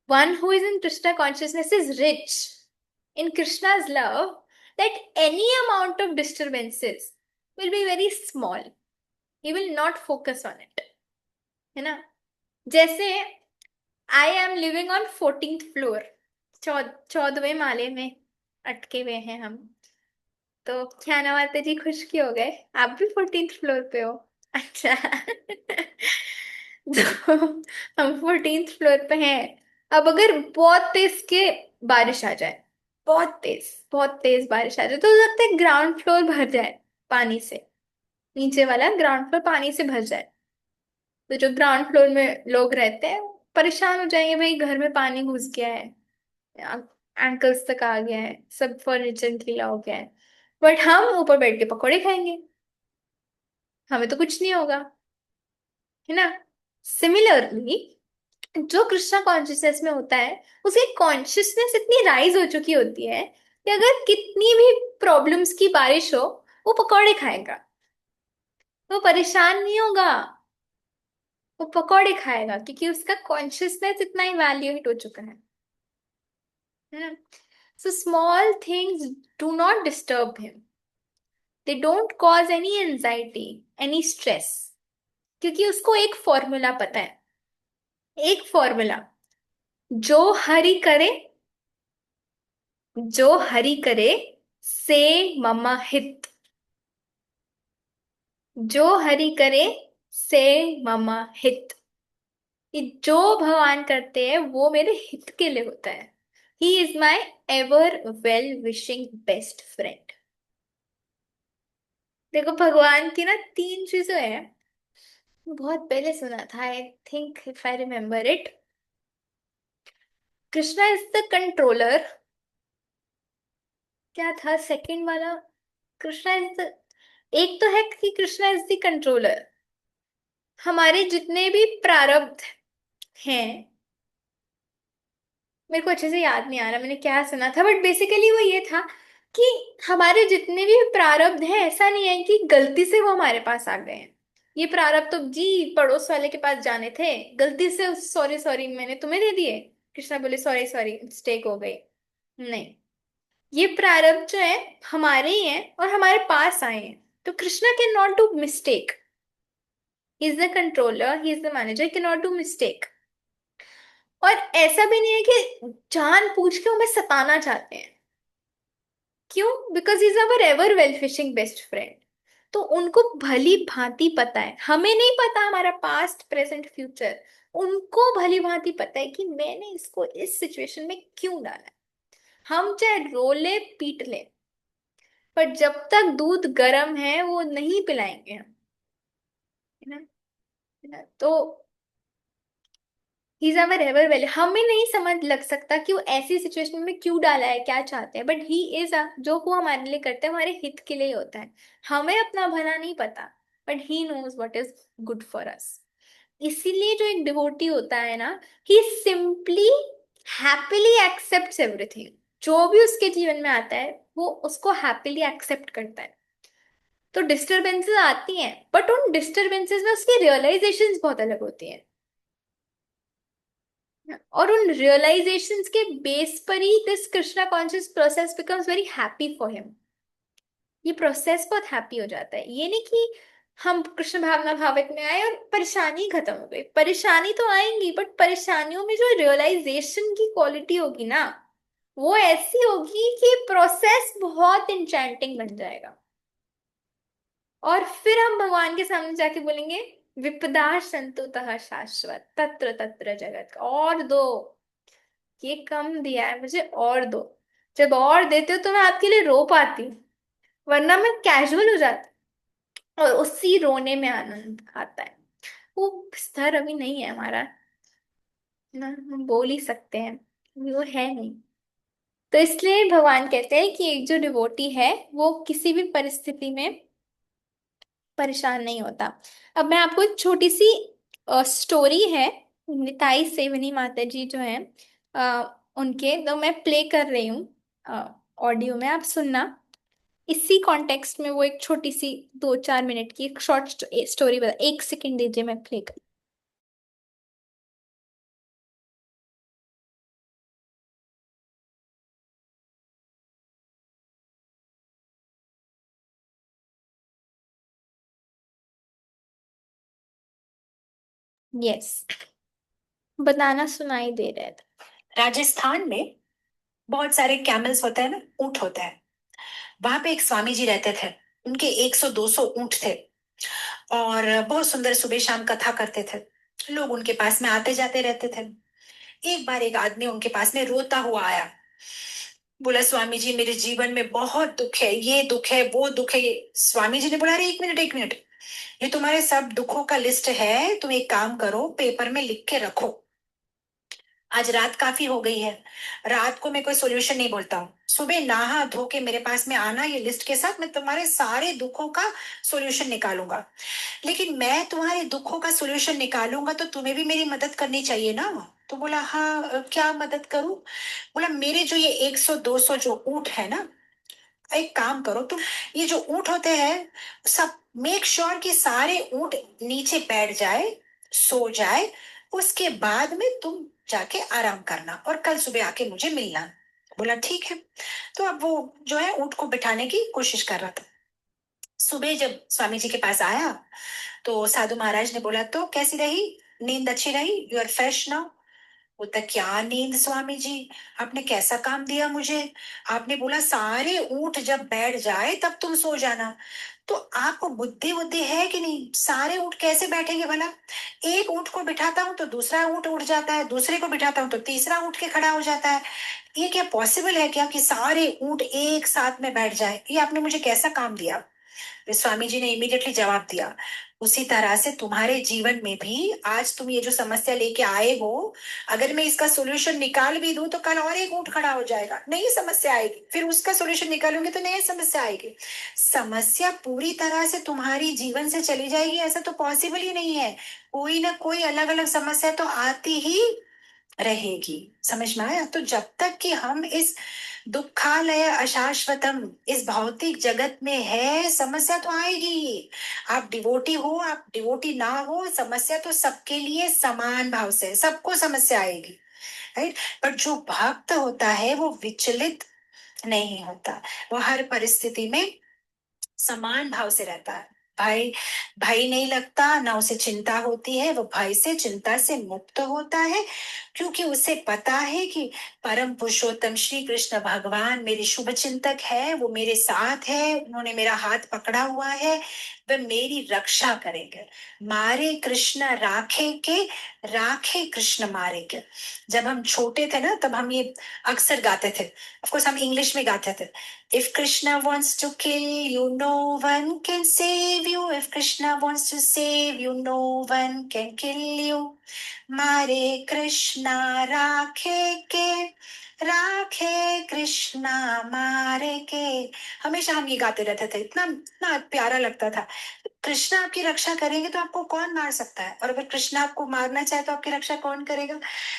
Speaker 1: one who is in Krishna consciousness is rich in Krishna's love, that any amount of disturbances will be very small. He will not focus on it. है ना? जैसे I am living on 14th floor, 14वें माले में अटके हुए हैं हम। तो क्या नवाते जी खुश क्यों हो गए? आप भी 14th फ्लोर पे हो? अच्छा। तो हम 14th फ्लोर पे हैं। अब अगर बहुत तेज के बारिश आ जाए, बहुत तेज बारिश आ जाए, तो हो सकता है ग्राउंड फ्लोर भर जाए पानी से, नीचे वाला ग्राउंड फ्लोर पानी से भर जाए। तो जो ग्राउंड फ्लोर में लोग रहते हैं परेशान हो जाएंगे, भाई घर में पानी घुस गया है, एंकल्स तक आ गया है, सब फर्नीचर गीला हो गया है। बट हम ऊपर बैठ के पकौड़े खाएंगे, हमें तो कुछ नहीं होगा, है ना। सिमिलरली जो कृष्णा कॉन्शियसनेस में होता है, उसकी कॉन्शियसनेस इतनी राइज हो चुकी होती है कि अगर कितनी भी प्रॉब्लम्स की बारिश हो, वो पकौड़े खाएगा, वो परेशान नहीं होगा, वो पकौड़े खाएगा, क्योंकि उसका कॉन्शियसनेस इतना इवैल्यूएट हो चुका है ना। So small things do not disturb him, they don't cause any anxiety, any stress, क्योंकि उसको एक फॉर्मूला पता है। एक फॉर्मूला, जो हरि करे, जो हरि करे से मम हित, जो हरि करे से मम हित। कि जो भगवान करते हैं वो मेरे हित के लिए होता है। He is my ever well wishing best friend. देखो भगवान की ना 3 चीजें हैं, बहुत पहले सुना था, I think if I remember it. Krishna is the controller. क्या था सेकंड वाला? कृष्णा इज द, एक तो है कि कृष्णा इज द कंट्रोलर। हमारे जितने भी प्रारब्ध हैं, मेरे को अच्छे से याद नहीं आ रहा मैंने क्या सुना था, बट बेसिकली वो ये था कि हमारे जितने भी प्रारब्ध हैं, ऐसा नहीं है कि गलती से वो हमारे पास आ गए हैं, ये प्रारब्ध तो जी पड़ोस वाले के पास जाने थे, गलती से सॉरी सॉरी मैंने तुम्हें दे दिए। कृष्णा बोले सॉरी सॉरी मिस्टेक हो गई। नहीं, ये प्रारब्ध जो है हमारे ही है और हमारे पास आए हैं। तो Krishna can not do mistake, he is the controller, he is the manager, can not do mistake. और ऐसा भी नहीं है कि जान पूछ के हमें सताना चाहते हैं। क्यों? Because is our ever well fishing best friend. तो उनको भली भांति पता है, हमें नहीं पता हमारा पास्ट प्रेजेंट फ्यूचर, उनको भली भांति पता है कि मैंने इसको इस सिचुएशन में क्यों डाला है। हम चाहे रो ले पीट ले, पर जब तक दूध गर्म है वो नहीं पिलाएंगे हम, है ना? है ना? तो he is our ever well, हमें नहीं समझ लग सकता कि वो ऐसी सिचुएशन में क्यों डाला है, क्या चाहते हैं, बट ही इज जो वो हमारे लिए करते हैं हमारे हित के लिए ही होता है। हमें अपना भला नहीं पता, but he knows what is good for us. इसीलिए जो एक डिवोटी होता है ना, he simply happily accepts everything. जो भी उसके जीवन में आता है वो उसको हैप्पीली एक्सेप्ट करता है। तो डिस्टरबेंसेस आती हैं, बट उन डिस्टरबेंसेस में उसकी रियलाइजेशंस बहुत अलग होती हैं, और उन रियलाइजेशंस के बेस पर ही this Krishna conscious process becomes very happy for him. ये प्रोसेस बहुत हैप्पी हो जाता है। ये नहीं कि हम कृष्ण भावना भावित में आए और परेशानी खत्म हो गई। परेशानी तो आएंगी, बट परेशानियों में जो रियलाइजेशन की क्वालिटी होगी ना, वो ऐसी होगी कि प्रोसेस बहुत इंचेंटिंग बन जाएगा। और फिर हम भगवान के सामने जाके बोलेंगे विपदा संतुतः शाश्वत तत्र तत्र जगत, और दो, ये कम दिया है मुझे और दो। जब और देते हो तो मैं आपके लिए रो पाती हूँ, वरना मैं कैजुअल हो जाती, और उसी रोने में आनंद आता है। वो स्तर अभी नहीं है हमारा, ना हम बोल ही सकते हैं, वो है नहीं। तो इसलिए भगवान कहते हैं कि एक जो डिवोटी है वो किसी भी परिस्थिति में परेशान नहीं होता। अब मैं आपको एक छोटी सी स्टोरी है, निताई सेवनी माता जी जो है, उनके तो मैं प्ले कर रही हूँ ऑडियो में, आप सुनना। इसी कॉन्टेक्स्ट में वो एक छोटी सी 2-4 मिनट की एक शॉर्ट स्टोरी बता, 1 सेकंड दीजिए मैं प्ले कर। यस, बताना सुनाई दे रहा था।
Speaker 6: राजस्थान में बहुत सारे कैमल्स होते हैं ना, ऊंट होते हैं। वहां पे एक स्वामी जी रहते थे। उनके 100-200 ऊंट थे और बहुत सुंदर सुबह शाम कथा करते थे। लोग उनके पास में आते जाते रहते थे। एक बार एक आदमी उनके पास में रोता हुआ आया। बोला स्वामी जी मेरे जीवन में बहुत दुख है, ये दुख है वो दुख है। स्वामी जी ने बोला अरे एक मिनट एक मिनट, ये तुम्हारे सब दुखों का लिस्ट है, तुम एक काम करो पेपर में लिख के रखो। आज रात काफी हो गई है, रात को मैं कोई सोल्यूशन नहीं बोलता हूँ। सुबह नहा धो के मेरे पास में आना ये लिस्ट के साथ, मैं तुम्हारे सारे दुखों का सोल्यूशन निकालूंगा। लेकिन मैं तुम्हारे दुखों का सोल्यूशन निकालूंगा तो तुम्हें भी मेरी मदद करनी चाहिए ना। तो बोला हाँ क्या मदद करूं। बोला मेरे जो ये 100-200 जो ऊंट है ना, एक काम करो तुम, ये जो ऊंट होते हैं सब मेक श्योर कि सारे ऊंट नीचे बैठ जाए, सो जाए। उसके बाद में तुम जाके आराम करना और कल सुबह आके मुझे मिलना। बोला ठीक है। तो अब वो जो है ऊंट को बिठाने की कोशिश कर रहा था। सुबह जब स्वामी जी के पास आया तो साधु महाराज ने बोला तो कैसी रही, नींद अच्छी रही, यू आर फ्रेश नाउ। बोलता क्या नींद स्वामी जी, आपने कैसा काम दिया मुझे। आपने बोला सारे ऊंट जब बैठ जाए तब तुम सो जाना। तो आपको बुद्धि बुद्धि है कि नहीं, सारे ऊंट कैसे बैठेंगे भला। एक ऊंट को बिठाता हूँ तो दूसरा ऊंट उठ जाता है, दूसरे को बिठाता हूँ तो तीसरा उठ के खड़ा हो जाता है। ये क्या पॉसिबल है क्या कि सारे ऊंट एक साथ में बैठ जाए, ये आपने मुझे कैसा काम दिया। फिर स्वामी जी ने इमीडिएटली जवाब दिया उसी तरह से तुम्हारे जीवन में भी आज तुम ये जो समस्या लेके आए हो, अगर मैं इसका सोल्यूशन निकाल भी दूं तो कल और एक ऊंट खड़ा हो जाएगा, नई समस्या आएगी, फिर उसका सोल्यूशन निकालूंगी तो नई समस्या आएगी। समस्या पूरी तरह से तुम्हारी जीवन से चली जाएगी ऐसा तो पॉसिबल ही नहीं है। कोई ना कोई अलग अलग समस्या तो आती ही रहेगी। समझ में आया। तो जब तक कि हम इस दुखालय अशाश्वतम, इस भौतिक जगत में है, समस्या तो आएगी। आप डिवोटी हो, आप डिवोटी ना हो, समस्या तो सबके लिए समान भाव से है, सबको समस्या आएगी, राइट। पर जो भक्त होता है वो विचलित नहीं होता, वो हर परिस्थिति में समान भाव से रहता है। भय भय नहीं लगता, ना उसे चिंता होती है, वो भय से चिंता से मुक्त होता है, क्योंकि उसे पता है कि परम पुरुषोत्तम श्री कृष्ण भगवान मेरे शुभ चिंतक है, वो मेरे साथ है, उन्होंने मेरा हाथ पकड़ा हुआ है, वे मेरी रक्षा करेंगे। मारे कृष्ण राखे के, राखे कृष्ण मारे के। जब हम छोटे थे ना, तब हम ये अक्सर गाते थे, ऑफ कोर्स हम इंग्लिश में गाते थे। If Krishna wants to kill you, no one can save you. If Krishna wants to save you, no one can kill you. मारे कृष्णा राखे के, राखे कृष्णा मारे के। हमेशा हम ये गाते रहते थे, इतना इतना प्यारा लगता था। कृष्णा आपकी रक्षा करेंगे तो आपको कौन मार सकता है, और अगर कृष्णा आपको मारना चाहे तो आपकी रक्षा कौन करेगा।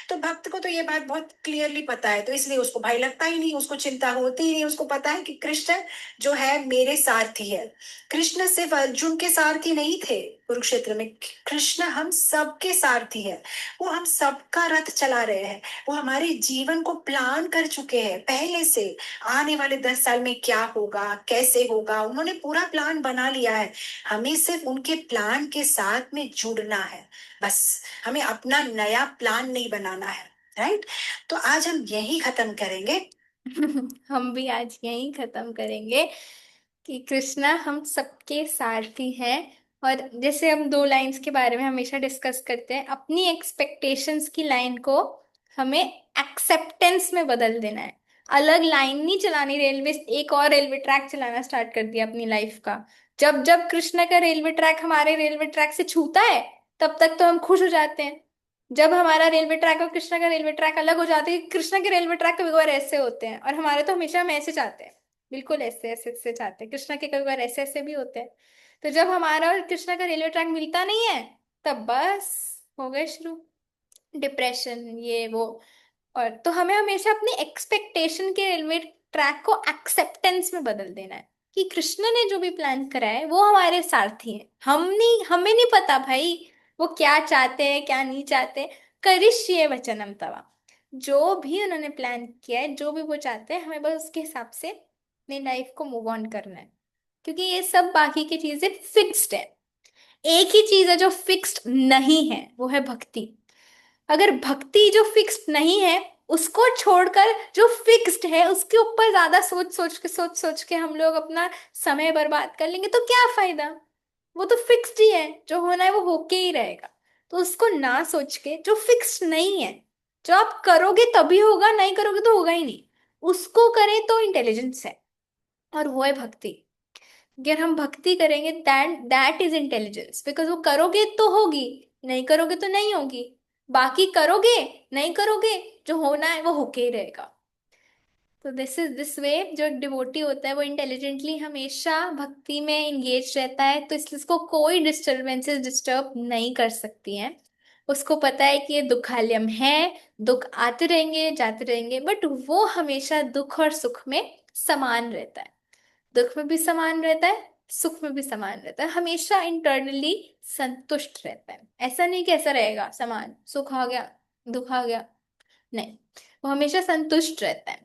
Speaker 6: तो भक्त को तो ये बात बहुत क्लियरली पता है, तो इसलिए उसको भय लगता ही नहीं, उसको चिंता होती ही नहीं, उसको पता है कि कृष्ण जो है मेरे सारथी है। कृष्ण सिर्फ अर्जुन के सारथी नहीं थे कुरुक्षेत्र में, कृष्ण हम सबके सारथी है। वो हम सबका रथ चला रहे हैं, वो हमारे जीवन को प्लान कर चुके हैं पहले से। आने वाले 10 साल में क्या होगा, कैसे होगा, उन्होंने पूरा प्लान बना लिया है। हमें सिर्फ उनके प्लान के साथ में जुड़ना है, बस। हमें अपना नया प्लान नहीं बनाना है, राइट। तो आज हम यही खत्म करेंगे।
Speaker 1: हम भी आज यही खत्म करेंगे कि कृष्णा हम सबके सारथी हैं। और जैसे हम दो लाइंस के बारे में हमेशा डिस्कस करते हैं, अपनी एक्सपेक्टेशंस की लाइन को हमें एक्सेप्टेंस में बदल देना है। अलग लाइन नहीं चलानी, रेलवे एक और रेलवे ट्रैक चलाना स्टार्ट कर दिया अपनी लाइफ का। जब जब कृष्ण का रेलवे ट्रैक हमारे रेलवे ट्रैक से छूता है, तब तक तो हम खुश हो जाते हैं। जब हमारा रेलवे ट्रैक और कृष्णा का रेलवे ट्रैक अलग हो जाते हैं, कृष्णा के रेलवे ट्रैक कभी कभार ऐसे होते हैं, और हमारे तो हमेशा हम ऐसे चाहते हैं, बिल्कुल ऐसे ऐसे ऐसे चाहते हैं। कृष्णा के कभी कभार ऐसे ऐसे भी होते हैं। तो जब हमारा और कृष्णा का रेलवे ट्रैक मिलता नहीं है, तब बस हो गए शुरू डिप्रेशन, ये वो। और तो हमें हमेशा अपने एक्सपेक्टेशन के रेलवे ट्रैक को एक्सेप्टेंस में बदल देना है कि कृष्ण ने जो भी प्लान करा है वो हमारे सारथी हैं। हम नहीं, हमें नहीं पता भाई वो क्या चाहते हैं क्या नहीं चाहते। करिष्ये वचनम तवा, जो भी उन्होंने प्लान किया है, जो भी वो चाहते हैं, हमें बस उसके हिसाब से अपनी लाइफ को मूव ऑन करना है। क्योंकि ये सब बाकी की चीजें फिक्स्ड है। एक ही चीज है जो फिक्स्ड नहीं है, वो है भक्ति। अगर भक्ति जो फिक्स्ड नहीं है, उसको छोड़कर जो फिक्स्ड है उसके ऊपर ज्यादा सोच सोच के हम लोग अपना समय बर्बाद कर लेंगे, तो क्या फायदा। वो तो फिक्स्ड ही है, जो होना है वो होके ही रहेगा। तो उसको ना सोच के, जो फिक्स्ड नहीं है, जो आप करोगे तभी होगा, नहीं करोगे तो होगा ही नहीं, उसको करें तो इंटेलिजेंस है। और वो है भक्ति। अगर हम भक्ति करेंगे, that that is intelligence, because वो करोगे तो होगी, नहीं करोगे तो नहीं होगी। बाकी करोगे, नहीं करोगे, जो होना है वो होके ही रहेगा। तो दिस वे जो डिवोटी होता है वो इंटेलिजेंटली हमेशा भक्ति में इंगेज रहता है, तो इसलिए उसको कोई डिस्टरबेंसेस डिस्टर्ब नहीं कर सकती हैं। उसको पता है कि ये दुखालयम है, दुख आते रहेंगे जाते रहेंगे, बट वो हमेशा दुख और सुख में समान रहता है। दुख में भी समान रहता है, सुख में भी समान रहता है, हमेशा इंटरनली संतुष्ट रहता है। ऐसा नहीं कि ऐसा रहेगा समान, सुख आ गया दुख आ गया, नहीं। वो हमेशा संतुष्ट रहता है,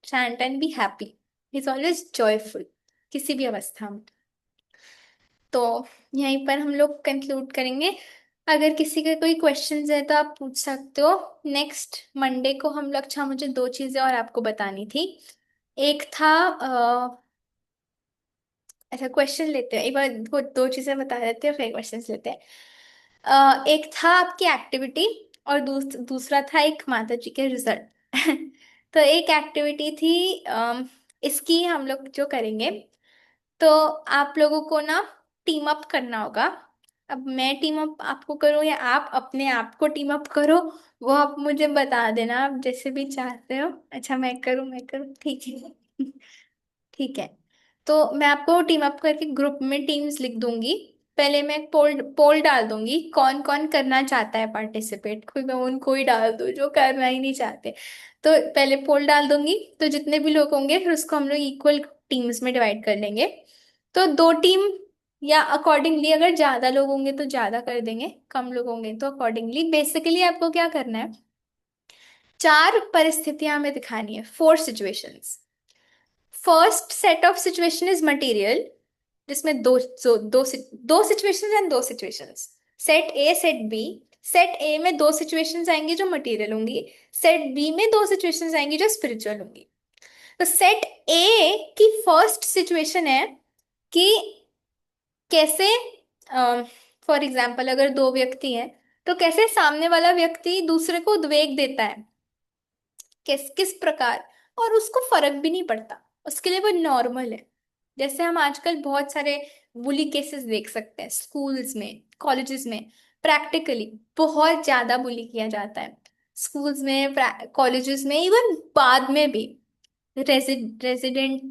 Speaker 1: शांत and be happy, is always joyful, किसी भी अवस्था में। तो यहीं पर हम लोग कंक्लूड करेंगे। अगर किसी के कोई क्वेश्चंस है तो आप पूछ सकते हो। नेक्स्ट मंडे को हम लोग, अच्छा मुझे दो चीजें और आपको बतानी थी। एक था अच्छा क्वेश्चन लेते हैं एक बार, दो चीजें बता देते हैं फिर क्वेश्चंस लेते हैं। एक था आपकी एक्टिविटी, और दूसरा था एक माता जी के रिजल्ट। तो एक एक्टिविटी थी, इसकी हम लोग जो करेंगे, तो आप लोगों को ना टीम अप करना होगा। अब मैं टीम अप आपको करूँ या आप अपने आप को टीम अप करो, वो आप मुझे बता देना, आप जैसे भी चाहते हो। अच्छा मैं करूँ ठीक है। ठीक है, तो मैं आपको टीम अप करके ग्रुप में टीम्स लिख दूंगी। पहले मैं पोल पोल डाल दूंगी, कौन कौन करना चाहता है पार्टिसिपेट, कोई मैं उनको ही डाल दूं जो करना ही नहीं चाहते। तो पहले पोल डाल दूंगी, तो जितने भी लोग होंगे फिर उसको हम लोग इक्वल टीम्स में डिवाइड कर लेंगे। तो 2 टीम, या अकॉर्डिंगली अगर ज्यादा लोग होंगे तो ज्यादा कर देंगे, कम लोग होंगे तो अकॉर्डिंगली। बेसिकली आपको क्या करना है, 4 परिस्थितियां हमें दिखानी है, 4 situations. First set of situation is material, जिसमें दो situations and 2 situations. Set A set B. Set A में 2 सिचुएशंस आएंगी जो मटेरियल होंगी, सेट बी में 2 सिचुएशंस आएंगी जो स्पिरिचुअल होंगी। तो सेट ए की फर्स्ट सिचुएशन है कि कैसे, फॉर एग्जाम्पल अगर 2 व्यक्ति हैं तो कैसे सामने वाला व्यक्ति दूसरे को उद्वेग देता है, किस किस प्रकार, और उसको फर्क भी नहीं पड़ता, उसके लिए वो नॉर्मल है। जैसे हम आजकल बहुत सारे बुली केसेस देख सकते हैं, स्कूल्स में, कॉलेजेस में, प्रैक्टिकली बहुत ज्यादा बुली किया जाता है। स्कूल्स में, कॉलेजेस में, इवन बाद में भी, रेजिडेंट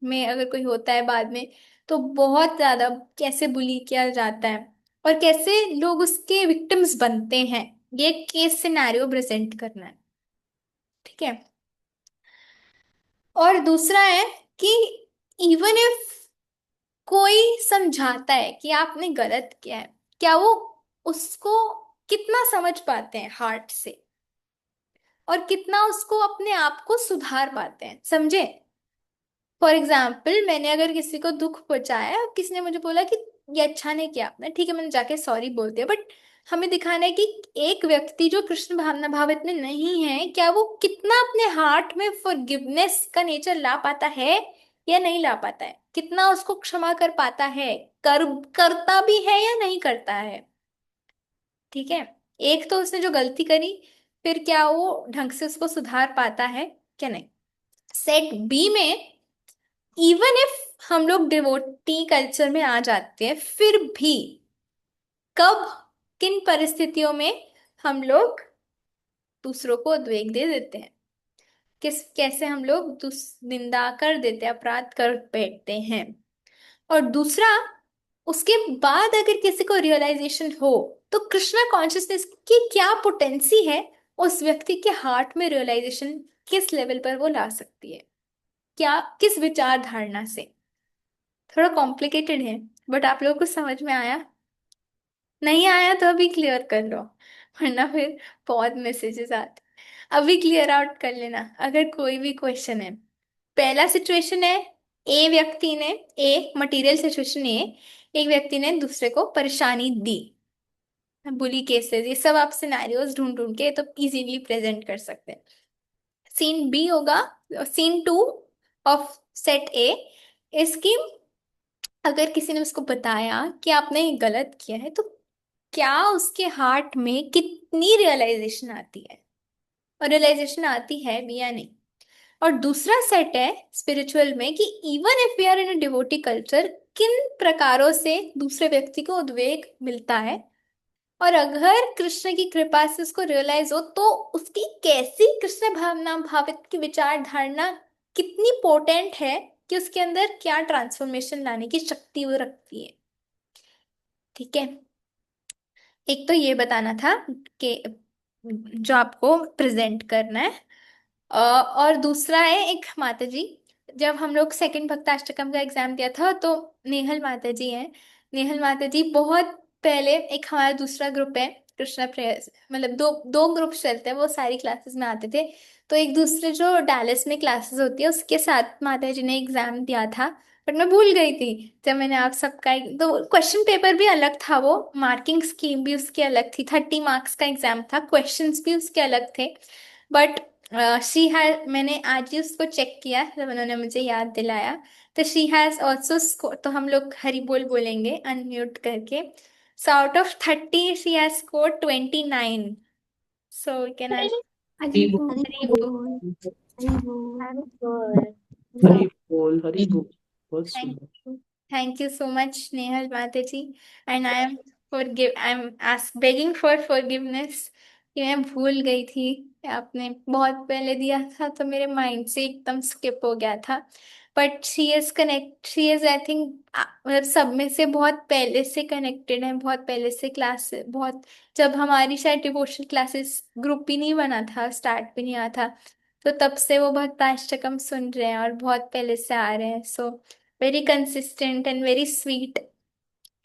Speaker 1: में अगर कोई होता है बाद में, तो बहुत ज्यादा कैसे बुली किया जाता है और कैसे लोग उसके विक्टिम्स बनते हैं, ये केस सिनेरियो प्रेजेंट करना है। ठीक है। और दूसरा है कि इवन इफ कोई समझाता है कि आपने गलत किया है, क्या वो उसको कितना समझ पाते हैं हार्ट से, और कितना उसको अपने आप को सुधार पाते हैं, समझे। फॉर एग्जाम्पल मैंने अगर किसी को दुख पहुंचाया और किसी ने मुझे बोला कि ये अच्छा नहीं किया आपने, ठीक है मैंने जाके सॉरी बोल दिया, बट हमें दिखाना है कि एक व्यक्ति जो कृष्ण भावना भावित में नहीं है, क्या वो कितना अपने हार्ट में फॉरगिवनेस का नेचर ला पाता है या नहीं ला पाता है, कितना उसको क्षमा कर पाता है, करता भी है या नहीं करता है। ठीक है। एक तो उसने जो गलती करी, फिर क्या वो ढंग से उसको सुधार पाता है क्या नहीं। सेट बी में, इवन इफ हम लोग डिवोटी कल्चर में आ जाते हैं, फिर भी कब, किन परिस्थितियों में हम लोग दूसरों को उद्वेग दे देते हैं, कैसे हम लोग निंदा कर देते हैं, अपराध कर बैठते हैं। और दूसरा, उसके बाद अगर किसी को रियलाइजेशन हो तो कृष्णा कॉन्शियसनेस की क्या पोटेंसी है, उस व्यक्ति के हार्ट में रियलाइजेशन किस लेवल पर वो ला सकती है, क्या किस विचार धारणा से। थोड़ा कॉम्प्लिकेटेड है, बट आप लोगों को समझ में आया? नहीं आया तो अभी क्लियर कर लो, वरना फिर बहुत मैसेजेस आते। अभी क्लियर आउट कर लेना अगर कोई भी क्वेश्चन है। पहला सिचुएशन है, ए व्यक्ति ने, ए मटेरियल सिचुएशन, ए एक व्यक्ति ने दूसरे को परेशानी दी, बुली केसेस, ये सब आप सिनेरियोज ढूंढ ढूंढ के तो इजीली प्रेजेंट कर सकते हैं। सीन बी होगा, सीन 2 ऑफ सेट ए, इसकी अगर किसी ने उसको बताया कि आपने ये गलत किया है, तो क्या उसके हार्ट में कितनी रियलाइजेशन आती है, और रियलाइजेशन आती है भी या नहीं। और दूसरा सेट है स्पिरिचुअल में कि even if we are in a devotee culture, किन प्रकारों से दूसरे व्यक्ति को उद्वेग मिलता है, और अगर कृष्ण की कृपा से उसको रियलाइज हो तो उसकी कैसी कृष्ण भावना भावित की विचार धारणा कितनी पोटेंट है, कि उसके अंदर क्या ट्रांसफॉर्मेशन लाने की शक्ति वो रखती है। ठीक है। एक तो ये बताना था कि जो आपको प्रेजेंट करना है। और दूसरा है, एक माता जी, जब हम लोग सेकंड भक्ताष्टकम का एग्जाम दिया था तो नेहल माता जी हैं, नेहल माता जी बहुत पहले, एक हमारा दूसरा ग्रुप है कृष्णा प्रेयर्स, मतलब दो दो ग्रुप चलते हैं, वो सारी क्लासेस में आते थे। तो एक दूसरे जो डैलस में क्लासेस होती है उसके साथ माता जी ने एग्जाम दिया था, बट मैं भूल गई थी। जब मैंने आप सबका तो क्वेश्चन पेपर भी अलग था, वो मार्किंग स्कीम भी उसकी अलग थी, 30 मार्क्स का एग्जाम था, क्वेश्चंस भी उसके अलग थे। बट शी हैज, मैंने आज ही उसको चेक किया जब उन्होंने मुझे याद दिलाया, तो शी हैज ऑल्सो, तो हम लोग हरी बोल बोलेंगे अनम्यूट करके। So out of 30 she has score 29। So can I,
Speaker 5: Hari बोल।
Speaker 4: हरि
Speaker 1: हरी बोल।
Speaker 4: बोल। हरि बोल।
Speaker 3: हरि बोल।
Speaker 5: हरी बोल, हरी बोल, बहुत
Speaker 1: थैंक
Speaker 5: सुंदर।
Speaker 1: You, thank you so much Nehal माता जी। And I am ask begging for forgiveness कि मैं भूल गई थी, आपने बहुत पहले दिया था तो मेरे माइंड से एकदम स्किप हो गया था। But she is I think मतलब सब में से बहुत पहले से कनेक्टेड है, बहुत पहले से क्लास बहुत, जब हमारी शायद डिवोशनल क्लासेस ग्रुप भी नहीं बना था, स्टार्ट भी नहीं आया था, तो तब से वो भक्ताष्टकम सुन रहे हैं और बहुत पहले से आ रहे हैं। So very consistent and very sweet.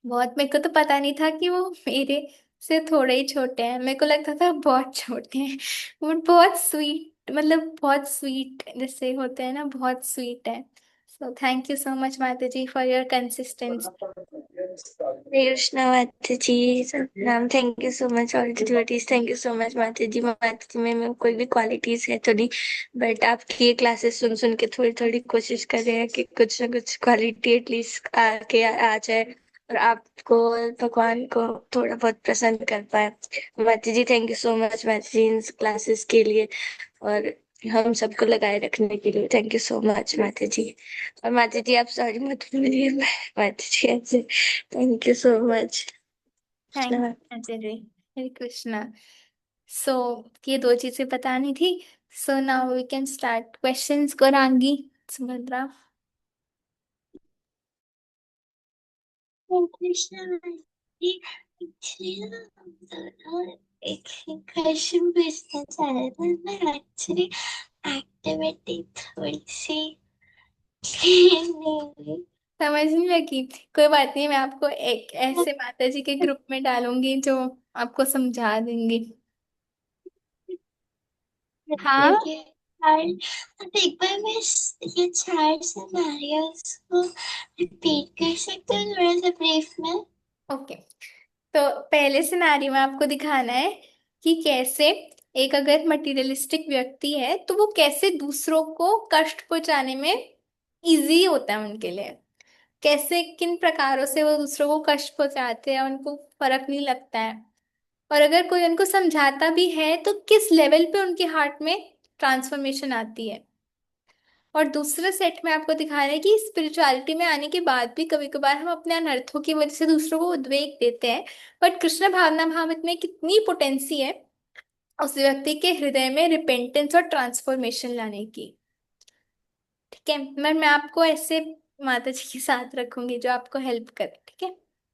Speaker 1: बहुत, मेरे को तो पता नहीं था कि वो मेरे से थोड़े ही छोटे हैं, मेरे को लगता था बहुत छोटे हैं। वो बहुत स्वीट, मतलब बहुत स्वीट जैसे होते हैं ना, बहुत स्वीट है। So thank you so much माता जी for your consistency.
Speaker 2: Hare Krishna माता जी, Satnam. Thank you so much all devotees, thank you so much माता जी। माता जी में कोई भी क्वालिटीज है तो नहीं, बट आपकी ये क्लासेस सुन सुन के थोड़ी थोड़ी कोशिश कर रहे हैं कि कुछ ना कुछ क्वालिटी एटलीस्ट आके आ जाए और आपको, भगवान को थोड़ा बहुत प्रसन्न कर पाए। माता जी थैंक यू सो मच माता जी इन क्लासेस के लिए, और हम सबको लगाए रखने के लिए थैंक यू सो मच माता जी। और माता जी आप सॉरी मत बोलिए, माता जी ऐसे। Thank you so much.
Speaker 1: Thank you जी। हरे कृष्णा। सो ये दो चीजें बतानी थी। So now we can start questions. Gaurangi, Subhadra.
Speaker 2: Krishna एक क्वेश्चन पूछना चाह रहा था मैं। एक्चुअली एक्टिविटी थोड़ी सी नहीं हुई।
Speaker 1: समझ नहीं लगी, कोई बात नहीं, मैं आपको एक ऐसे माता जी के ग्रुप में डालूंगी जो आपको समझा देंगी। हाँ।
Speaker 2: ये अब एक बार मैं ये चार सिनेरियोस को रिपीट कर सकते हो थोड़ा सा ब्रीफ में?
Speaker 1: ओके, तो पहले सिनारियो में आपको दिखाना है कि कैसे एक अगर मटेरियलिस्टिक व्यक्ति है तो वो कैसे दूसरों को कष्ट पहुंचाने में इजी होता है उनके लिए, कैसे किन प्रकारों से वो दूसरों को कष्ट पहुंचाते हैं, उनको फर्क नहीं लगता है। और अगर कोई उनको समझाता भी है तो किस लेवल पे उनके हार्ट में ट्रांसफॉर्मेशन आती है। और दूसरे सेट में आपको दिखा रहे हैं कि स्पिरिचुअलिटी में आने के बाद भी कभी कभार हम अपने अनर्थों की वजह से दूसरों को उद्वेग देते हैं, बट कृष्ण भावना भावित में कितनी पोटेंसी है उस व्यक्ति के हृदय में रिपेंटेंस और ट्रांसफॉर्मेशन लाने की। ठीक है, मैं आपको ऐसे माता जी के साथ रखूंगी जो आपको हेल्प करे। ठीक है।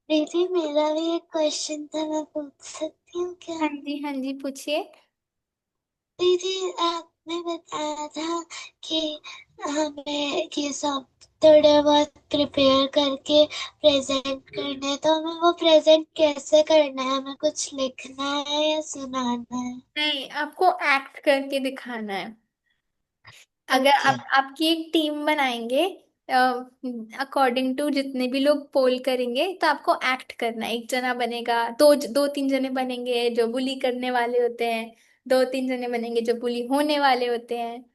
Speaker 2: दीदी मेरा भी एक क्वेश्चन था, मैं पूछ सकती हूँ क्या?
Speaker 1: हाँ जी, हाँ जी, पूछिए।
Speaker 2: दीदी आपने बताया था कि हमें ये सब थोड़ा बहुत प्रिपेयर करके प्रेजेंट करना है, तो हमें वो प्रेजेंट कैसे करना है? हमें कुछ लिखना है या सुनाना है?
Speaker 1: नहीं, आपको एक्ट करके दिखाना है। अगर
Speaker 2: ओके।
Speaker 1: आप आपकी एक टीम बनाएंगे, अकॉर्डिंग टू जितने भी लोग पोल करेंगे, तो आपको एक्ट करना है। एक जना बनेगा, दो तीन जने बनेंगे जो बुली करने वाले होते हैं, दो तीन जने बनेंगे जो बुली होने वाले होते हैं,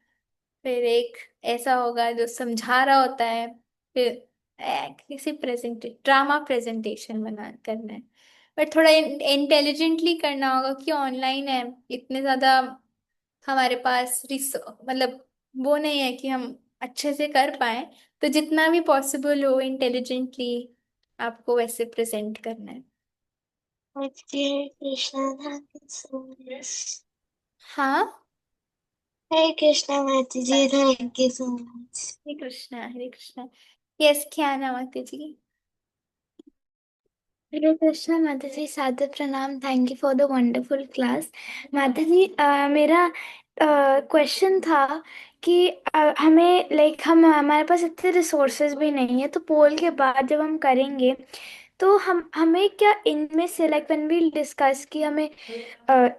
Speaker 1: फिर एक ऐसा होगा जो समझा रहा होता है, फिर किसी ड्रामा प्रेजेंटेशन बना करना है। बट थोड़ा इंटेलिजेंटली करना होगा कि ऑनलाइन है, इतने ज्यादा हमारे पास मतलब वो नहीं है कि हम अच्छे से कर पाए, तो जितना भी पॉसिबल हो इंटेलिजेंटली आपको वैसे प्रेजेंट करना है।
Speaker 2: Okay Krishna, thank you so much.
Speaker 1: हाँ।
Speaker 2: हरे कृष्णा माता जी, thank you so much.
Speaker 1: Hare Krishna, Hare Krishna. Yes, क्या नाम माता जी?
Speaker 4: हरे कृष्णा माता जी, सादर प्रणाम। Thank you for the wonderful class. माता जी, मेरा क्वेश्चन था कि हमें लाइक हम हमारे पास इतने रिसोर्सेज भी नहीं है, तो पोल के बाद जब हम करेंगे तो हम हमें क्या इनमें से लाइक व्हेन वी डिस्कस कि हमें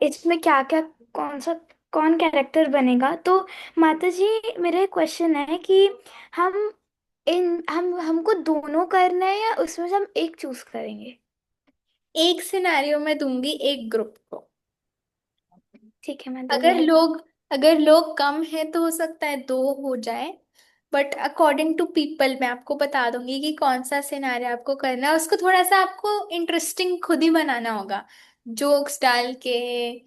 Speaker 4: इसमें क्या क्या कौन कैरेक्टर बनेगा, तो माता जी मेरा क्वेश्चन है कि हम हमको दोनों करना है या उसमें से हम एक चूज करेंगे?
Speaker 1: एक सिनेरियो में दूंगी एक ग्रुप को।
Speaker 4: ठीक है माता जी।
Speaker 1: अगर लोग कम है तो हो सकता है दो हो जाए, बट अकॉर्डिंग टू पीपल मैं आपको बता दूंगी कि कौन सा सिनेरियो आपको करना है। उसको थोड़ा सा आपको इंटरेस्टिंग खुद ही बनाना होगा, जोक्स डाल के,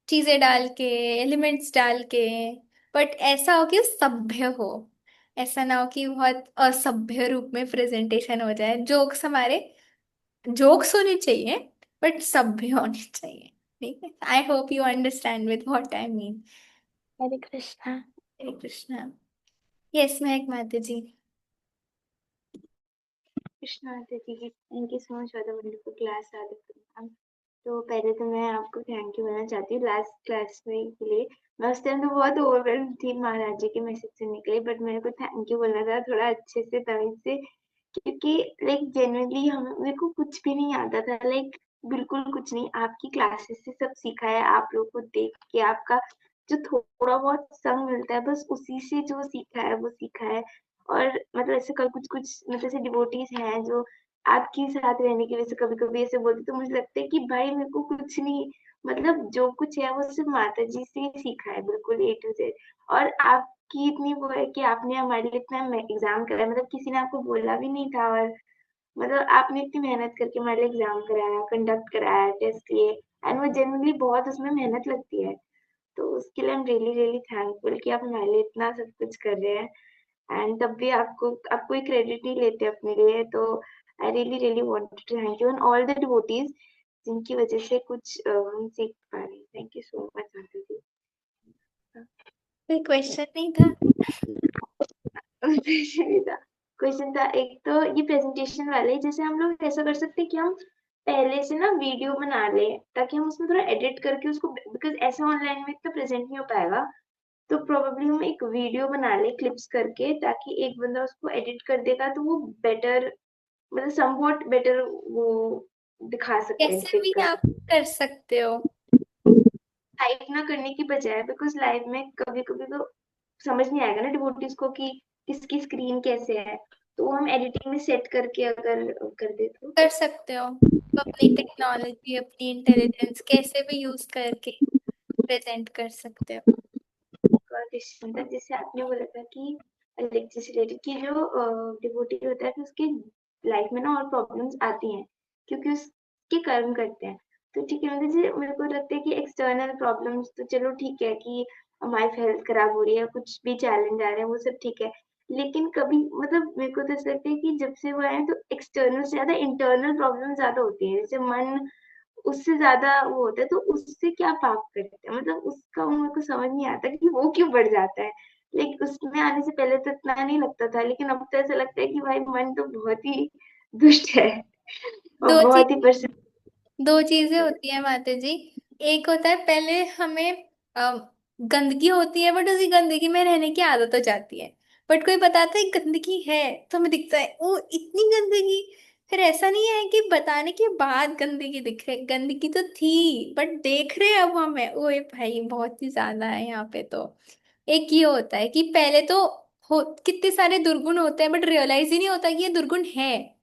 Speaker 1: चीजें डाल के, एलिमेंट्स डाल के, बट ऐसा हो कि सभ्य हो। ऐसा ना हो कि बहुत असभ्य रूप में प्रेजेंटेशन हो जाए। जोक्स होने चाहिए बट सभ्य होने चाहिए। ठीक है, I hope you understand with what I mean.
Speaker 4: Hare Krishna.
Speaker 1: Hare Krishna. Yes Mahak माता जी।
Speaker 2: कृष्णा माता जी, thank you so much for the wonderful class ma'am. तो पहले तो मैं आपको थैंक यू बोलना चाहती हूँ लास्ट क्लास में के लिए। मैं उस टाइम तो बहुत ओवरवेल्म थी महाराज जी के मैसेज सुनने के लिए, बट मेरे को थैंक यू बोलना था थोड़ा अच्छे से तमीज से, क्योंकि लाइक जेन्युइनली हम मेरे को कुछ भी नहीं आता था, लाइक बिल्कुल कुछ नहीं। आपकी क्लासेस से सब सीखा है, आप लोग को देख के आपका जो थोड़ा बहुत संग मिलता है बस उसी से जो सीखा है वो सीखा है। और मतलब ऐसे कल कुछ कुछ मतलब ऐसे डिवोटीज हैं जो आपके साथ रहने की वजह से कभी कभी ऐसे बोलते, तो मुझे लगता है कि भाई मेरे को कुछ नहीं, मतलब जो कुछ है वो सिर्फ माता जी से ही सीखा है बिल्कुल ए टू जेड। और आपकी इतनी वो है कि आपने हमारे लिए इतना एग्जाम कराया, मतलब किसी ने आपको बोला भी नहीं था, और मतलब आपने इतनी मेहनत करके हमारे लिए एग्जाम कराया, कंडक्ट कराया, टेस्ट लिए, एंड वो जनरली बहुत उसमें मेहनत लगती है। तो उसके लिए I am really really thankful कि आप हमारे लिए इतना सब कुछ कर रहे हैं, एंड तब भी आप कोई क्रेडिट नहीं लेते अपने लिए। तो I really really want to thank you and all the devotees जिनकी वजह से कुछ हम सीख पा रहे हैं। Thank you so much aunty जी।
Speaker 1: कोई क्वेश्चन नहीं था?
Speaker 2: क्वेश्चन था एक तो ये प्रेजेंटेशन वाले, जैसे हम लोग ऐसा कर सकते हैं कि हम पहले से ना वीडियो बना लें ताकि हम उसमें थोड़ा एडिट करके उसको, बिकॉज ऐसा ऑनलाइन में तो प्रेजेंट नहीं हो पाएगा, तो प्रोबेबली हम एक वीडियो बना ले क्लिप्स करके, ताकि एक बंदा उसको एडिट कर देगा तो वो बेटर, मतलब समवॉट बेटर वो दिखा सकते हैं,
Speaker 1: कैसे
Speaker 2: इंस्पेक्ट
Speaker 1: भी
Speaker 2: कर
Speaker 1: आप
Speaker 2: सकते
Speaker 1: कर सकते हो।
Speaker 2: हैं लाइव ना करने की बजाय, बिकॉज लाइव में कभी कभी तो समझ नहीं आएगा ना डिवोटीज को कि किसकी स्क्रीन कैसे है, तो वो हम एडिटिंग में सेट करके अगर कर दे तो।
Speaker 1: कर सकते हो, तो अपनी टेक्नोलॉजी अपनी इंटेलिजेंस कैसे भी यूज करके प्रेजेंट कर सकते हो।
Speaker 2: और क्वेश्चन था जैसे आपने बोला था कि इलेक्ट्रिसिटी की जो डिवोटी होता है कि उसके लाइफ में ना और प्रॉब्लम्स आती हैं क्योंकि उसके कर्म करते हैं। तो ठीक है, मतलब जैसे मेरे को लगता है कि एक्सटर्नल प्रॉब्लम्स तो चलो ठीक है कि हमारी हेल्थ खराब हो रही है, कुछ भी चैलेंज आ रहे हैं वो सब ठीक है, लेकिन कभी मतलब मेरे को तो ऐसा लगता है कि जब से वो आए तो एक्सटर्नल से ज्यादा इंटरनल प्रॉब्लम ज्यादा होती है, जैसे मन उससे ज्यादा वो होता है, तो उससे क्या पाप करते हैं, मतलब उसका वो मेरे को समझ नहीं आता कि वो क्यों बढ़ जाता है। लाइक उसमें आने से पहले तो इतना नहीं लगता था, लेकिन अब तो ऐसा लगता है कि भाई मन तो बहुत ही दुष्ट है और
Speaker 1: दो
Speaker 2: बहुत ही
Speaker 1: चीज
Speaker 2: परेशान।
Speaker 1: दो चीजें होती है माता जी। एक होता है पहले हमें गंदगी होती है, बट उसी गंदगी में रहने की आदत हो जाती है। बट कोई बताता है गंदगी है तो हमें दिखता है ओ इतनी गंदगी। फिर ऐसा नहीं है कि बताने के बाद गंदगी दिख रही, गंदगी तो थी बट देख रहे हैं अब हमें ओए भाई बहुत ही ज्यादा है यहाँ पे। तो एक ये होता है कि पहले तो हो कितने सारे दुर्गुण होते हैं बट रियलाइज ही नहीं होता कि ये दुर्गुण है,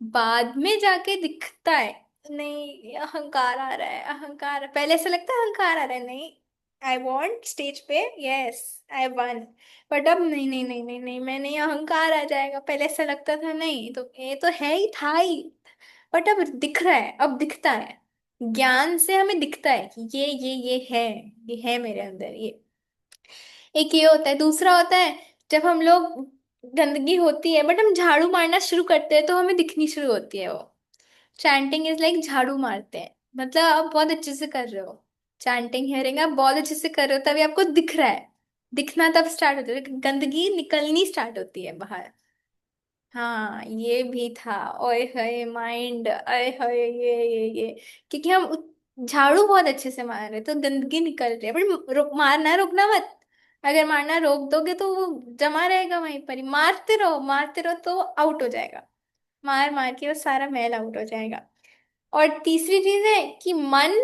Speaker 1: बाद में जाके दिखता है। नहीं ये अहंकार आ रहा है, अहंकार पहले ऐसा लगता है अहंकार आ रहा है, नहीं आई वॉन्ट स्टेज पे, यस आई वन। बट अब नहीं नहीं नहीं नहीं नहीं मैं नहीं, अहंकार आ जाएगा। पहले ऐसा लगता था नहीं तो ये तो है ही था ही, बट अब दिख रहा है, अब दिखता है। ज्ञान से हमें दिखता है कि ये है मेरे अंदर ये। एक ये होता है, दूसरा होता है जब हम लोग गंदगी होती है बट हम झाड़ू मारना शुरू करते हैं तो हमें दिखनी शुरू होती है वो। चैंटिंग इज लाइक झाड़ू मारते हैं, मतलब आप बहुत अच्छे से कर रहे हो। चैंटिंग हियरिंग आप बहुत अच्छे से कर रहे हो तभी आपको दिख रहा है। दिखना तब स्टार्ट होता है, गंदगी निकलनी स्टार्ट होती है बाहर। हाँ ये भी था, ओए होए माइंड, ओए होए ये क्योंकि हम झाड़ू बहुत अच्छे से मार रहे तो गंदगी निकल रही है, पर मारना रोकना मत। अगर मारना रोक दोगे तो वो जमा रहेगा वहीं पर ही, मारते रहो तो आउट हो जाएगा। मार मार के वो सारा मैल आउट हो जाएगा। और तीसरी चीज है कि मन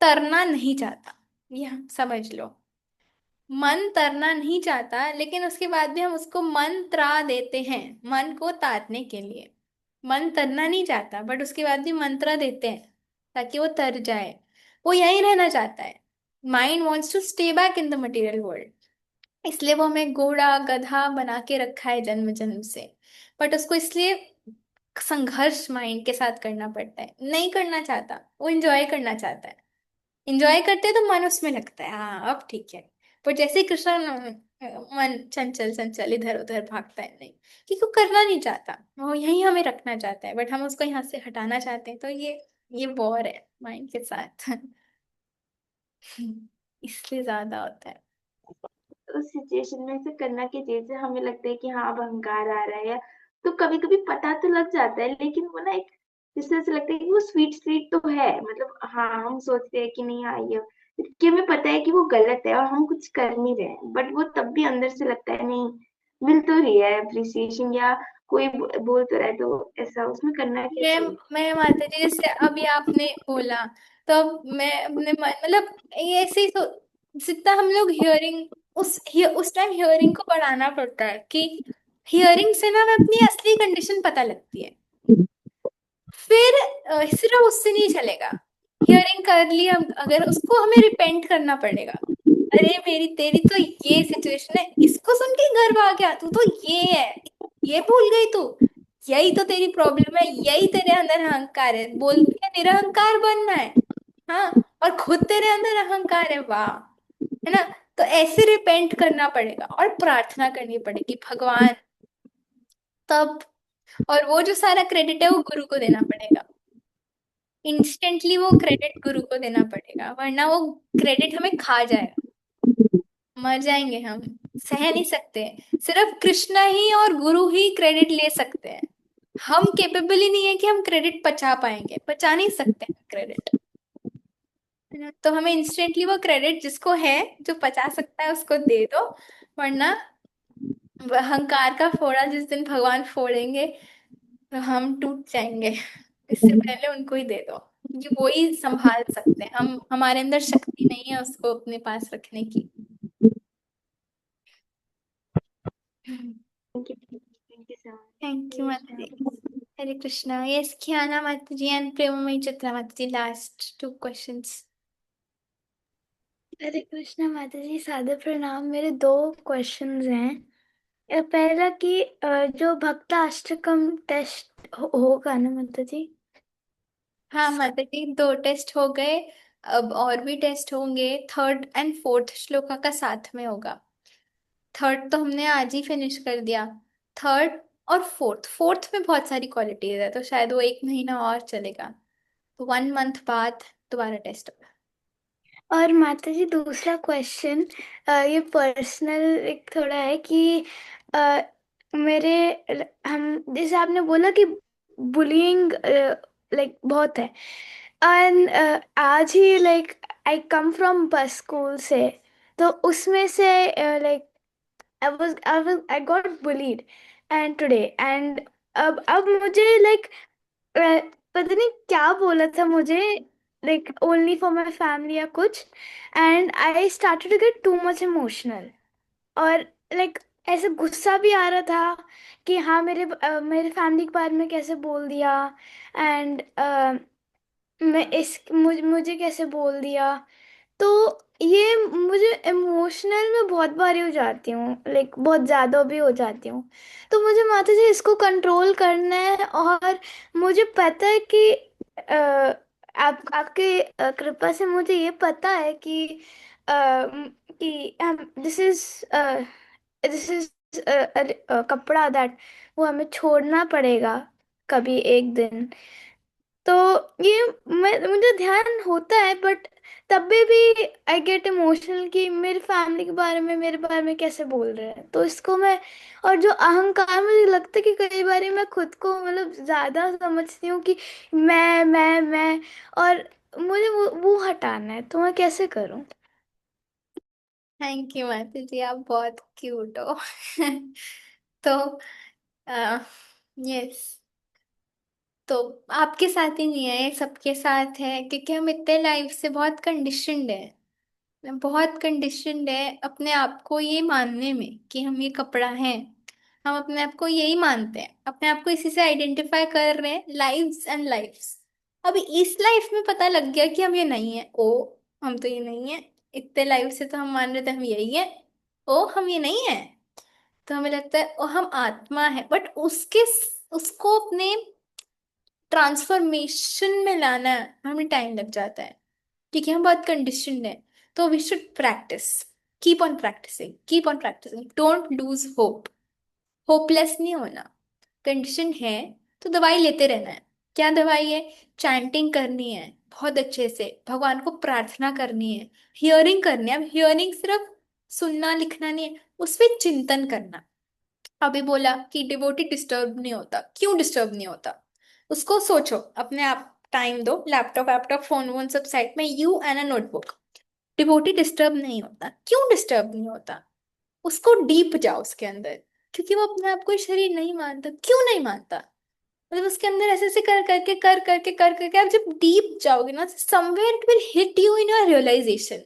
Speaker 1: तरना नहीं चाहता, ये हम समझ लो। मन तरना नहीं चाहता लेकिन उसके बाद भी हम उसको मन त्रा देते हैं मन को तारने के लिए। मन तरना नहीं चाहता बट उसके बाद भी मंत्रा देते हैं ताकि वो तर जाए। वो यहीं रहना चाहता है। Mind wants to stay back in the material world, इसलिए वो हमें घोड़ा गधा बना के रखा है जन्म जन्म से। बट उसको इसलिए संघर्ष माइंड के साथ करना पड़ता है, नहीं करना चाहता, वो एंजॉय करना चाहता है। इंजॉय करते हैं तो मन उसमें लगता है हाँ अब ठीक है। पर जैसे ही कृष्ण मन चंचल चंचल इधर उधर भागता है, नहीं क्योंकि वो करना नहीं चाहता, वो यही हमें रखना चाहता है बट हम उसको यहाँ से हटाना चाहते हैं। तो ये वॉर है माइंड के साथ इसलिए ज्यादा होता है।
Speaker 2: उस सिचुएशन में से करना की चीज है, हमें लगता है कि हाँ अब अहंकार आ रहा है, या तो कभी कभी पता तो लग जाता है, लेकिन वो ना एक जिस तरह से लगता है कि वो स्वीट स्वीट तो है, मतलब हाँ हम सोचते हैं कि नहीं हाँ ये, कि हमें पता है कि वो गलत है और हम कुछ कर नहीं रहे हैं, बट वो तब भी अंदर से लगता है नहीं मिल तो रही है अप्रिसिएशन, या कोई बोल तो रहा है, तो ऐसा उसमें करना क्या
Speaker 1: मैं
Speaker 2: चाहिए?
Speaker 1: मैं माता जी, जैसे अभी आपने बोला, तो अब मैं अपने मतलब ये ऐसे ही जितना हम लोग हियरिंग उस टाइम हियरिंग को बढ़ाना पड़ता है कि हियरिंग से ना हमें अपनी असली कंडीशन पता लगती है। फिर सिर्फ उससे नहीं चलेगा। हियरिंग कर ली हम, अगर उसको हमें रिपेंट करना पड़ेगा। अरे मेरी तेरी तो ये सिचुएशन है, इसको सुन के गर्व आ गया, तू तो ये है, ये भूल गई तू, यही तो तेरी प्रॉब्लम है, यही तेरे अंदर अहंकार है, बोलती है निरहंकार बनना है। हाँ, और खुद तेरे अंदर अहंकार है, वाह, है ना। तो ऐसे रिपेंट करना पड़ेगा और प्रार्थना करनी पड़ेगी भगवान, तब। और वो जो सारा क्रेडिट है वो गुरु को देना पड़ेगा। इंस्टेंटली वो क्रेडिट गुरु को देना पड़ेगा, वरना वो क्रेडिट हमें खा जाएगा, मर जाएंगे हम, सह नहीं सकते। सिर्फ कृष्णा ही और गुरु ही क्रेडिट ले सकते हैं। हम केपेबल ही नहीं है कि हम क्रेडिट पचा पाएंगे, पचा नहीं सकते हैं क्रेडिट, है ना। तो हमें इंस्टेंटली वो क्रेडिट जिसको है, जो पचा सकता है उसको दे दो, वरना अहंकार का फोड़ा जिस दिन भगवान फोड़ेंगे तो हम टूट जाएंगे। इससे पहले उनको ही दे दो, क्योंकि वो ही संभाल सकते हैं, हम हमारे अंदर शक्ति नहीं है उसको अपने पास रखने की।
Speaker 2: Thank you so
Speaker 1: thank you माता जी।
Speaker 2: मच।
Speaker 1: हरे कृष्णा। यस, कियाना माता जी एंड प्रेममयी चित्रा माता जी, लास्ट टू क्वेश्चंस।
Speaker 4: हरे कृष्णा माता जी, सादर प्रणाम। मेरे 2 क्वेश्चंस हैं। पहला कि जो भक्त अष्टकम टेस्ट होगा ना माता जी?
Speaker 1: हाँ माता जी, 2 टेस्ट हो गए, अब और भी टेस्ट होंगे। थर्ड एंड फोर्थ श्लोका का साथ में होगा। थर्ड तो हमने आज ही फिनिश कर दिया। थर्ड और फोर्थ, फोर्थ में बहुत सारी क्वालिटीज है, तो शायद वो 1 महीना और चलेगा, तो 1 मंथ बाद दोबारा टेस्ट होगा।
Speaker 4: और माता जी दूसरा क्वेश्चन, ये पर्सनल एक थोड़ा है कि अ, मेरे हम जैसे आपने बोला कि बुलिंग लाइक बहुत है, एंड आज ही लाइक आई कम फ्रॉम बस स्कूल से, तो उसमें से like I got bullied and today and अब मुझे like पता नहीं क्या बोला था मुझे, like only for my family या कुछ, and I started to get too much emotional, और like ऐसे गुस्सा भी आ रहा था कि हाँ मेरे फैमिली के बारे में कैसे बोल दिया, एंड मुझे कैसे बोल दिया। तो ये मुझे इमोशनल में बहुत बारी हो जाती हूँ, लाइक बहुत ज्यादा भी हो जाती हूँ। तो मुझे माता जी इसको कंट्रोल करना है, और मुझे पता है कि आपके कृपा से मुझे ये पता है कि दिस इज कपड़ा दैट वो हमें छोड़ना पड़ेगा कभी एक दिन। तो ये मुझे ध्यान होता है, बट तब भी आई गेट इमोशनल कि मेरी फैमिली के बारे में मेरे बारे में कैसे बोल रहे हैं, तो इसको मैं, और जो अहंकार, मुझे लगता है कि कई बार मैं खुद को मतलब ज्यादा समझती हूँ कि मैं, और मुझे वो हटाना है, तो मैं कैसे करूँ?
Speaker 1: थैंक यू माता जी, आप बहुत क्यूट हो। तो यस, तो आपके साथ ही नहीं है, ये सबके साथ है, क्योंकि हम इतने लाइफ से बहुत कंडीशनड है, बहुत कंडीशनड है अपने आप को ये मानने में कि हम ये कपड़ा हैं। हम अपने आप को यही मानते हैं, अपने आप को इसी से आइडेंटिफाई कर रहे हैं, लाइव्स एंड लाइफ्स। अभी इस लाइफ में पता लग गया कि हम ये नहीं है, ओ हम तो ये नहीं है। इतने लाइफ से तो हम मान रहे थे हम यही है, ओ हम ये नहीं है। तो हमें लगता है ओ हम आत्मा है, बट उसको अपने ट्रांसफॉर्मेशन में लाना हमें टाइम लग जाता है, क्योंकि हम बहुत कंडीशनड हैं। तो we should practice, keep on practicing, keep on practicing, don't lose hope, hopeless नहीं होना। कंडीशन है तो दवाई लेते रहना है। क्या दवाई है? चैंटिंग करनी है बहुत अच्छे से, भगवान को प्रार्थना करनी है, हियरिंग करनी है। अब हियरिंग सिर्फ सुनना लिखना नहीं है, उस पर चिंतन करना। अभी बोला कि डिवोटी डिस्टर्ब नहीं होता, क्यों डिस्टर्ब नहीं होता? उसको सोचो, अपने आप टाइम दो, लैपटॉप वैपटॉप फोन वोन सब साइड में, you and a notebook. Devotee disturb नहीं होता, क्यों डिस्टर्ब नहीं होता? उसको डीप जाओ उसके अंदर। क्योंकि वो अपने आप को शरीर नहीं मानता, क्यों नहीं मानता? मतलब उसके अंदर ऐसे ऐसे कर करके आप जब डीप जाओगे ना, somewhere it will hit you in your realization.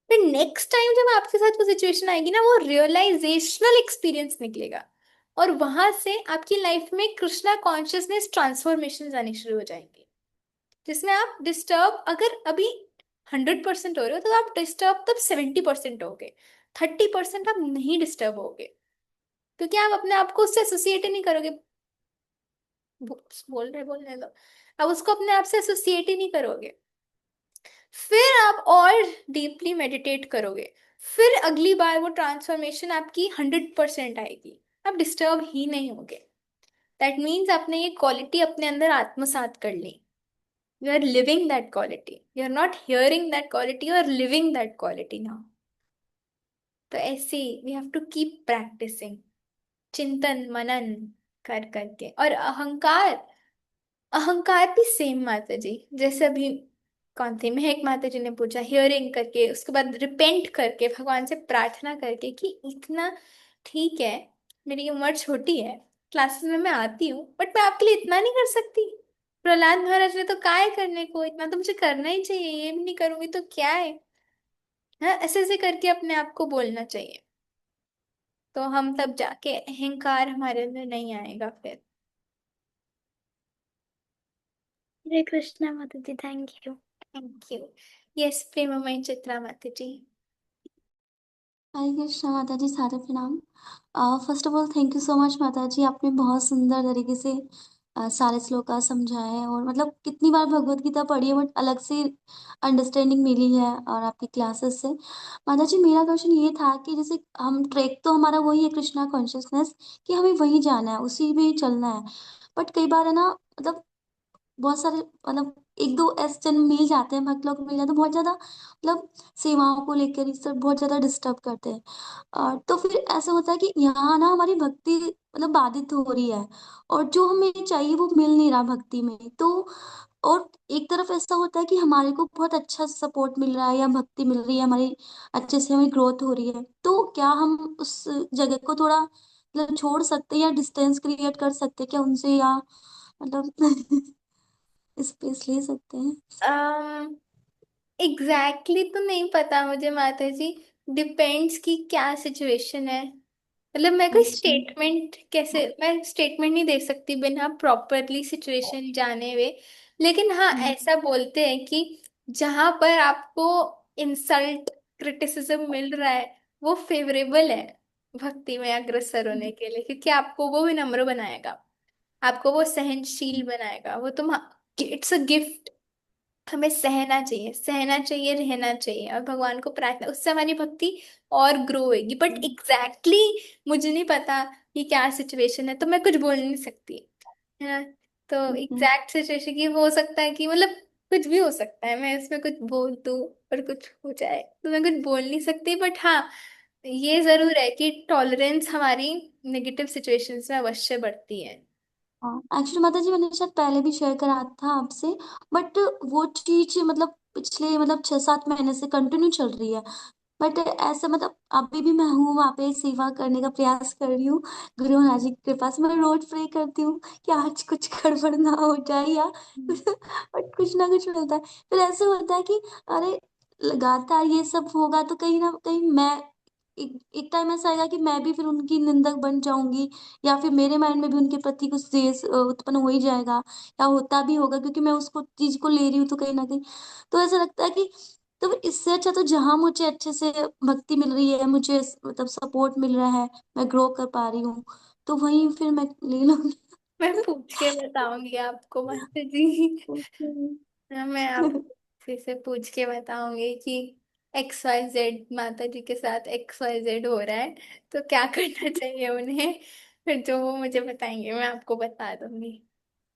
Speaker 1: फिर नेक्स्ट टाइम जब आपके साथ वो सिचुएशन आएगी ना, वो रियलाइजेशनल एक्सपीरियंस निकलेगा। और वहां से आपकी लाइफ में कृष्णा कॉन्शियसनेस ट्रांसफॉर्मेशन आनी शुरू हो जाएंगी, जिसमें आप डिस्टर्ब अगर अभी 100% हो रहे हो, तो आप डिस्टर्ब तब 70% होगे, 30% आप नहीं डिस्टर्ब होगे। क्योंकि आप अपने आप को उससे एसोसिएट ही नहीं करोगे। बोलने दो। अब उसको अपने आप से एसोसिएट ही नहीं करोगे। फिर आप और डीपली मेडिटेट करोगे। फिर अगली बार वो ट्रांसफॉर्मेशन आपकी 100% आएगी। आप डिस्टर्ब ही नहीं होगे। दैट मीन्स आपने ये क्वालिटी अपने अंदर आत्मसात कर ली। You are living that quality, you are not hearing that quality, you are living that quality now. तो ऐसे we have to keep practising, चिंतन मनन कर करके। और अहंकार, अहंकार भी सेम माता जी, जैसे अभी कौन थी महक माता जी ने पूछा, हियरिंग करके उसके बाद रिपेंट करके भगवान से प्रार्थना करके कि इतना ठीक है, मेरी उम्र छोटी है, क्लासेस में मैं आती हूँ, बट मैं आपके लिए इतना नहीं कर सकती। प्रहलाद महाराज ने तो कहा है करने को, इतना तो मुझे करना ही चाहिए, ये भी नहीं करूंगी तो क्या है। हाँ, ऐसे ऐसे करके अपने आप को बोलना चाहिए। तो हम तब जाके अहंकार हमारे अंदर नहीं आएगा फिर।
Speaker 4: हरे कृष्णा माता जी, thank you.
Speaker 1: Thank you. Yes Premamay Chitra माता जी।
Speaker 7: हरे कृष्णा माता जी, सादर प्रणाम। First of all thank you so much माता जी, आपने बहुत सुंदर तरीके से सारे श्लोका समझाए हैं। और मतलब कितनी बार भगवत गीता पढ़ी है बट अलग से अंडरस्टैंडिंग मिली है और आपकी क्लासेस से। माता जी मेरा क्वेश्चन ये था कि जैसे हम ट्रैक तो हमारा वही है कृष्णा कॉन्शियसनेस, कि हमें वहीं जाना है, उसी में चलना है। बट कई बार है ना, मतलब बहुत सारे मतलब एक दो ऐसे जन्म मिल जाते हैं, भक्त लोग मिल जाते हैं बहुत ज्यादा, मतलब सेवाओं को लेकर ये सब बहुत ज्यादा डिस्टर्ब करते हैं। तो फिर ऐसा होता है कि यहाँ ना हमारी भक्ति मतलब बाधित हो रही है, और जो हमें चाहिए वो मिल नहीं रहा भक्ति में। तो और एक तरफ ऐसा होता है कि हमारे को बहुत अच्छा सपोर्ट मिल रहा है या भक्ति मिल रही है हमारी, अच्छे से हमें ग्रोथ हो रही है। तो क्या हम उस जगह को थोड़ा मतलब छोड़ सकते हैं या डिस्टेंस क्रिएट कर सकते हैं क्या उनसे, या मतलब स्पेस ले सकते हैं?
Speaker 1: एग्जैक्टली तो नहीं पता मुझे माता जी, डिपेंड्स की क्या सिचुएशन है। मतलब मैं कोई
Speaker 7: अच्छा।
Speaker 1: स्टेटमेंट कैसे, मैं स्टेटमेंट नहीं दे सकती बिना प्रॉपरली सिचुएशन जाने हुए। लेकिन हाँ,
Speaker 7: हम्म,
Speaker 1: ऐसा बोलते हैं कि जहां पर आपको इंसल्ट क्रिटिसिज्म मिल रहा है, वो फेवरेबल है भक्ति में अग्रसर होने के लिए, क्योंकि आपको वो विनम्र बनाएगा, आपको वो सहनशील बनाएगा। वो तुम, इट्स अ गिफ्ट। हमें सहना चाहिए, रहना चाहिए, और भगवान को प्रार्थना, उससे हमारी भक्ति और ग्रो होगी। बट एग्जैक्टली मुझे नहीं पता कि क्या सिचुएशन है, तो मैं कुछ बोल नहीं सकती, है ना। तो
Speaker 7: हम्म,
Speaker 1: एग्जैक्ट सिचुएशन की हो सकता है कि मतलब कुछ भी हो सकता है, मैं इसमें कुछ बोल दूं और कुछ हो जाए, तो मैं कुछ बोल नहीं सकती। बट हाँ, ये जरूर है कि टॉलरेंस हमारी नेगेटिव सिचुएशंस में अवश्य बढ़ती है।
Speaker 7: हाँ एक्चुअली माता जी मैंने शायद पहले भी शेयर करा था आपसे, बट वो चीज मतलब पिछले मतलब 6-7 महीने से कंटिन्यू चल रही है। बट ऐसा मतलब अभी भी मैं हूँ वहाँ पे, सेवा करने का प्रयास कर रही हूँ। गुरु महाराज जी के पास मैं रोज प्रे करती हूँ कि आज कुछ गड़बड़ ना हो जाए, या बट कुछ ना कुछ मिलता है। फिर ऐसे होता है कि अरे लगातार ये सब होगा तो कहीं ना कहीं मैं एक टाइम ऐसा आएगा कि मैं भी फिर उनकी निंदक बन जाऊंगी, या फिर मेरे माइंड में भी उनके प्रति कुछ द्वेष उत्पन्न हो ही जाएगा, या होता भी होगा क्योंकि मैं उसको चीज को ले रही हूँ तो कहीं ना कहीं। तो ऐसा लगता है कि तो फिर इससे अच्छा तो जहां मुझे अच्छे से भक्ति मिल रही है, मुझे मतलब सपोर्ट मिल रहा है, मैं ग्रो कर पा रही हूँ, तो वहीं फिर मैं ले लूंगी।
Speaker 1: मैं पूछ के बताऊंगी आपको मास्टर जी। हाँ, मैं आपको से पूछ के बताऊंगी कि XYZ माता जी के साथ XYZ हो रहा है, तो क्या करना चाहिए उन्हें। फिर जो वो मुझे बताएंगे मैं आपको बता दूंगी।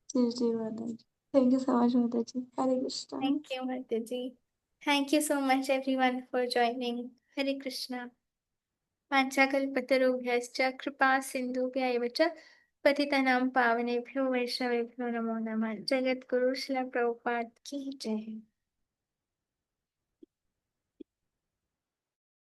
Speaker 7: जी जी माता जी, थैंक यू सो मच माता जी, हरे कृष्णा।
Speaker 1: थैंक यू माता जी। Thank you so much everyone for joining. Hare Krishna. वाञ्छाकल्पतरुभ्यश्च कृपा सिन्धुभ्यैव च पतितानां पावनेभ्यो वैष्णवेभ्यो नमो नमः। जगद्गुरु श्रील प्रभुपाद की जय।